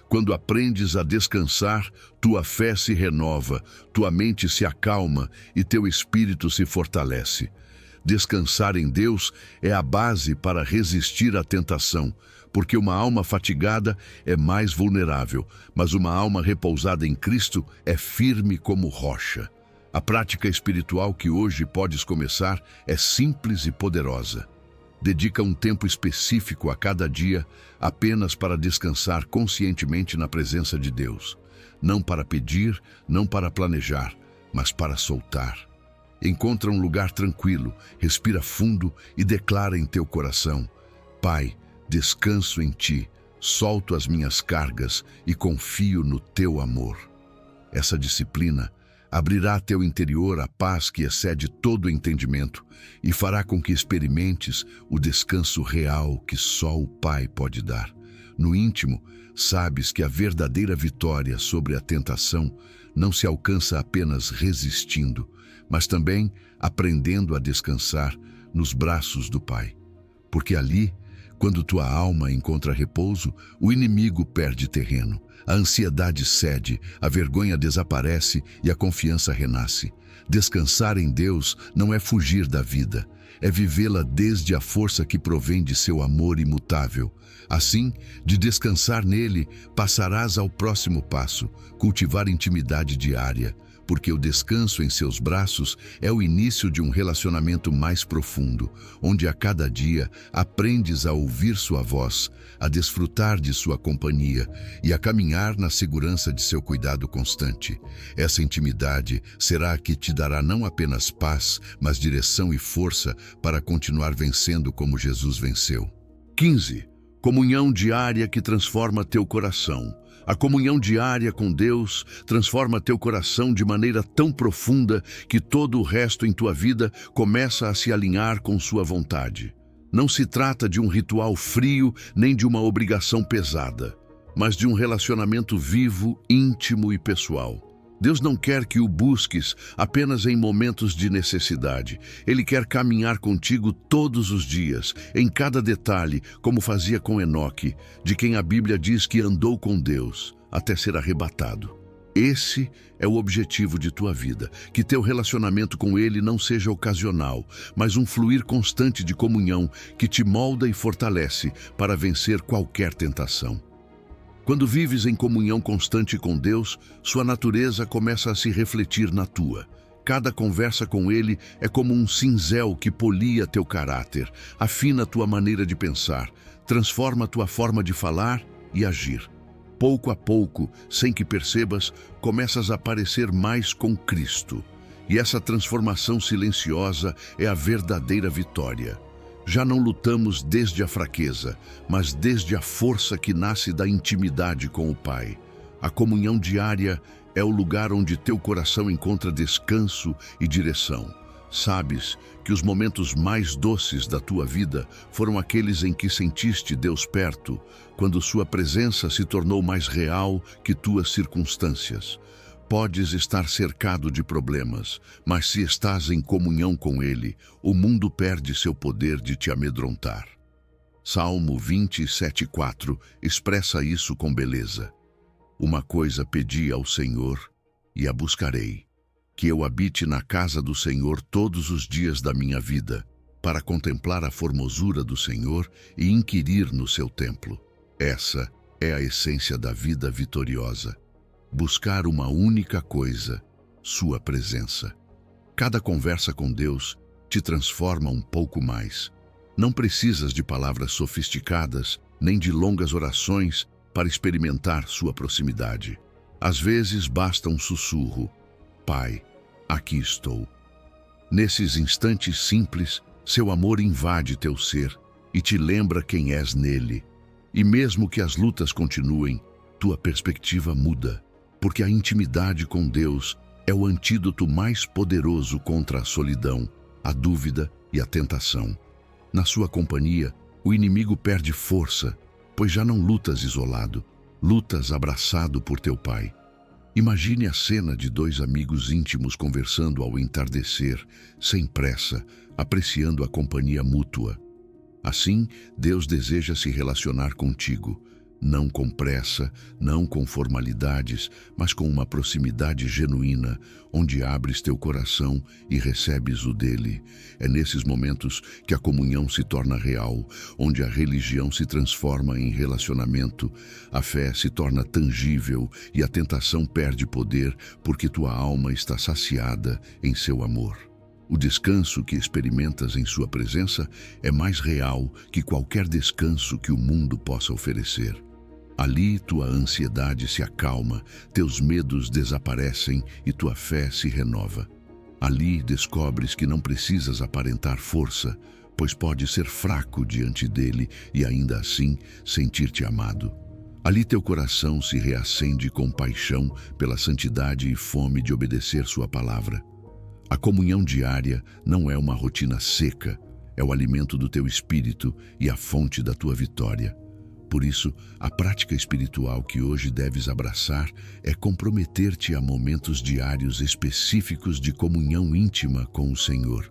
Quando aprendes a descansar, tua fé se renova, tua mente se acalma e teu espírito se fortalece. Descansar em Deus é a base para resistir à tentação, porque uma alma fatigada é mais vulnerável, mas uma alma repousada em Cristo é firme como rocha. A prática espiritual que hoje podes começar é simples e poderosa. Dedica um tempo específico a cada dia apenas para descansar conscientemente na presença de Deus. Não para pedir, não para planejar, mas para soltar. Encontra um lugar tranquilo, respira fundo e declara em teu coração: Pai, descanso em Ti, solto as minhas cargas e confio no Teu amor. Essa disciplina abrirá a teu interior a paz que excede todo entendimento e fará com que experimentes o descanso real que só o Pai pode dar. No íntimo, sabes que a verdadeira vitória sobre a tentação não se alcança apenas resistindo, mas também aprendendo a descansar nos braços do Pai. Porque ali, Quando tua alma encontra repouso, o inimigo perde terreno. A ansiedade cede, a vergonha desaparece e a confiança renasce. Descansar em Deus não é fugir da vida, é vivê-la desde a força que provém de seu amor imutável. Assim, de descansar nele, passarás ao próximo passo, cultivar intimidade diária, porque o descanso em seus braços é o início de um relacionamento mais profundo, onde a cada dia aprendes a ouvir sua voz, a desfrutar de sua companhia e a caminhar na segurança de seu cuidado constante. Essa intimidade será a que te dará não apenas paz, mas direção e força para continuar vencendo como Jesus venceu. 15. Comunhão diária que transforma teu coração. A comunhão diária com Deus transforma teu coração de maneira tão profunda que todo o resto em tua vida começa a se alinhar com sua vontade. Não se trata de um ritual frio nem de uma obrigação pesada, mas de um relacionamento vivo, íntimo e pessoal. Deus não quer que o busques apenas em momentos de necessidade. Ele quer caminhar contigo todos os dias, em cada detalhe, como fazia com Enoque, de quem a Bíblia diz que andou com Deus até ser arrebatado. Esse é o objetivo de tua vida, que teu relacionamento com Ele não seja ocasional, mas um fluir constante de comunhão que te molda e fortalece para vencer qualquer tentação. Quando vives em comunhão constante com Deus, sua natureza começa a se refletir na tua. Cada conversa com Ele é como um cinzel que polia teu caráter, afina tua maneira de pensar, transforma tua forma de falar e agir. Pouco a pouco, sem que percebas, começas a parecer mais com Cristo. E essa transformação silenciosa é a verdadeira vitória. Já não lutamos desde a fraqueza, mas desde a força que nasce da intimidade com o Pai. A comunhão diária é o lugar onde teu coração encontra descanso e direção. Sabes que os momentos mais doces da tua vida foram aqueles em que sentiste Deus perto, quando sua presença se tornou mais real que tuas circunstâncias. Podes estar cercado de problemas, mas se estás em comunhão com Ele, o mundo perde seu poder de te amedrontar. Salmo 27:4 expressa isso com beleza. Uma coisa pedi ao Senhor e a buscarei, que eu habite na casa do Senhor todos os dias da minha vida, para contemplar a formosura do Senhor e inquirir no seu templo. Essa é a essência da vida vitoriosa. Buscar uma única coisa, sua presença. Cada conversa com Deus te transforma um pouco mais. Não precisas de palavras sofisticadas, nem de longas orações para experimentar sua proximidade. Às vezes basta um sussurro: Pai, aqui estou. Nesses instantes simples, seu amor invade teu ser e te lembra quem és nele. E mesmo que as lutas continuem, tua perspectiva muda. Porque a intimidade com Deus é o antídoto mais poderoso contra a solidão, a dúvida e a tentação. Na sua companhia, o inimigo perde força, pois já não lutas isolado, lutas abraçado por teu Pai. Imagine a cena de dois amigos íntimos conversando ao entardecer, sem pressa, apreciando a companhia mútua. Assim, Deus deseja se relacionar contigo. Não com pressa, não com formalidades, mas com uma proximidade genuína, onde abres teu coração e recebes o dele. É nesses momentos que a comunhão se torna real, onde a religião se transforma em relacionamento, a fé se torna tangível e a tentação perde poder, porque tua alma está saciada em seu amor. O descanso que experimentas em sua presença é mais real que qualquer descanso que o mundo possa oferecer. Ali tua ansiedade se acalma, teus medos desaparecem e tua fé se renova. Ali descobres que não precisas aparentar força, pois podes ser fraco diante dele e ainda assim sentir-te amado. Ali teu coração se reacende com paixão pela santidade e fome de obedecer sua palavra. A comunhão diária não é uma rotina seca, é o alimento do teu espírito e a fonte da tua vitória. Por isso, a prática espiritual que hoje deves abraçar é comprometer-te a momentos diários específicos de comunhão íntima com o Senhor.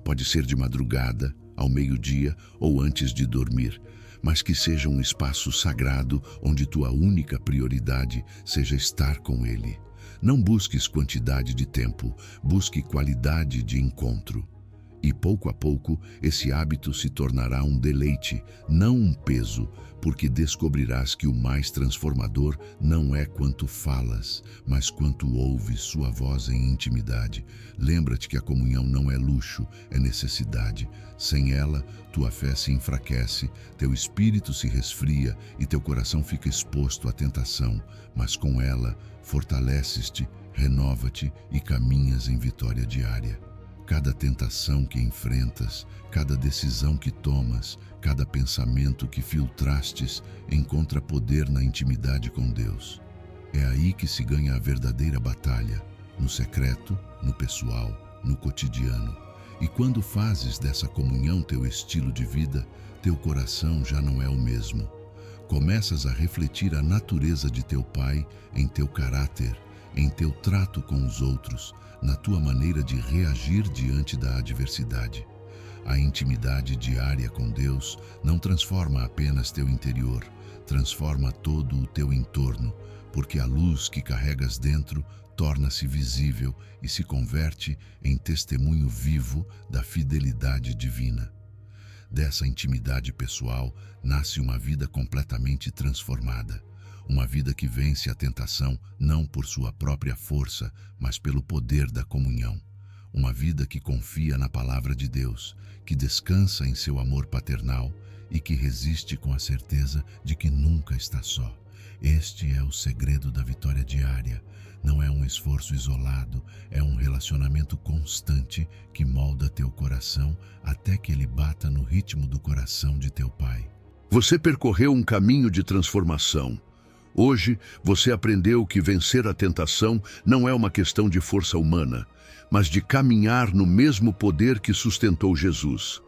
Pode ser de madrugada, ao meio-dia ou antes de dormir. mas que seja um espaço sagrado onde tua única prioridade seja estar com Ele. Não busques quantidade de tempo, busque qualidade de encontro. E pouco a pouco, esse hábito se tornará um deleite, não um peso, porque descobrirás que o mais transformador não é quanto falas, mas quanto ouves sua voz em intimidade. Lembra-te que a comunhão não é luxo, é necessidade. Sem ela, tua fé se enfraquece, teu espírito se resfria e teu coração fica exposto à tentação. Mas com ela, fortaleces-te, renova-te e caminhas em vitória diária. Cada tentação que enfrentas, cada decisão que tomas, cada pensamento que filtrastes, encontra poder na intimidade com Deus. É aí que se ganha a verdadeira batalha, no secreto, no pessoal, no cotidiano. E quando fazes dessa comunhão teu estilo de vida, teu coração já não é o mesmo. Começas a refletir a natureza de teu Pai em teu caráter, em teu trato com os outros, na tua maneira de reagir diante da adversidade. A intimidade diária com Deus não transforma apenas teu interior, transforma todo o teu entorno, porque a luz que carregas dentro torna-se visível e se converte em testemunho vivo da fidelidade divina. Dessa intimidade pessoal nasce uma vida completamente transformada. Uma vida que vence a tentação não por sua própria força, mas pelo poder da comunhão. Uma vida que confia na palavra de Deus, que descansa em seu amor paternal e que resiste com a certeza de que nunca está só. Este é o segredo da vitória diária. Não é um esforço isolado, é um relacionamento constante que molda teu coração até que ele bata no ritmo do coração de teu Pai. Você percorreu um caminho de transformação. Hoje, você aprendeu que vencer a tentação não é uma questão de força humana, mas de caminhar no mesmo poder que sustentou Jesus.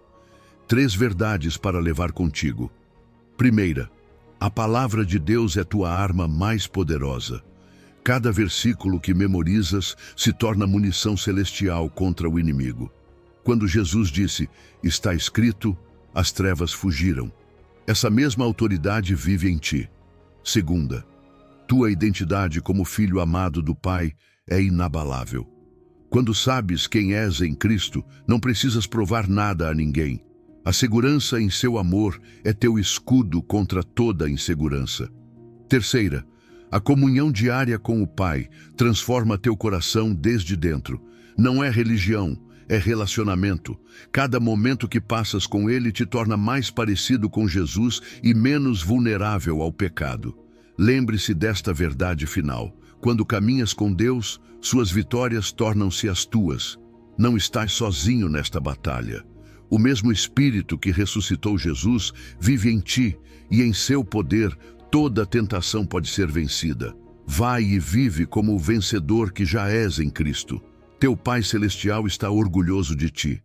3 verdades para levar contigo. Primeira, a palavra de Deus é tua arma mais poderosa. Cada versículo que memorizas se torna munição celestial contra o inimigo. Quando Jesus disse, está escrito, as trevas fugiram. Essa mesma autoridade vive em ti. Segunda, tua identidade como filho amado do Pai é inabalável. Quando sabes quem és em Cristo, não precisas provar nada a ninguém. A segurança em seu amor é teu escudo contra toda insegurança. Terceira, a comunhão diária com o Pai transforma teu coração desde dentro. Não é religião, é relacionamento. Cada momento que passas com Ele te torna mais parecido com Jesus e menos vulnerável ao pecado. Lembre-se desta verdade final. Quando caminhas com Deus, suas vitórias tornam-se as tuas. Não estás sozinho nesta batalha. O mesmo Espírito que ressuscitou Jesus vive em ti, e em seu poder toda tentação pode ser vencida. Vai e vive como o vencedor que já és em Cristo. Teu Pai Celestial está orgulhoso de ti.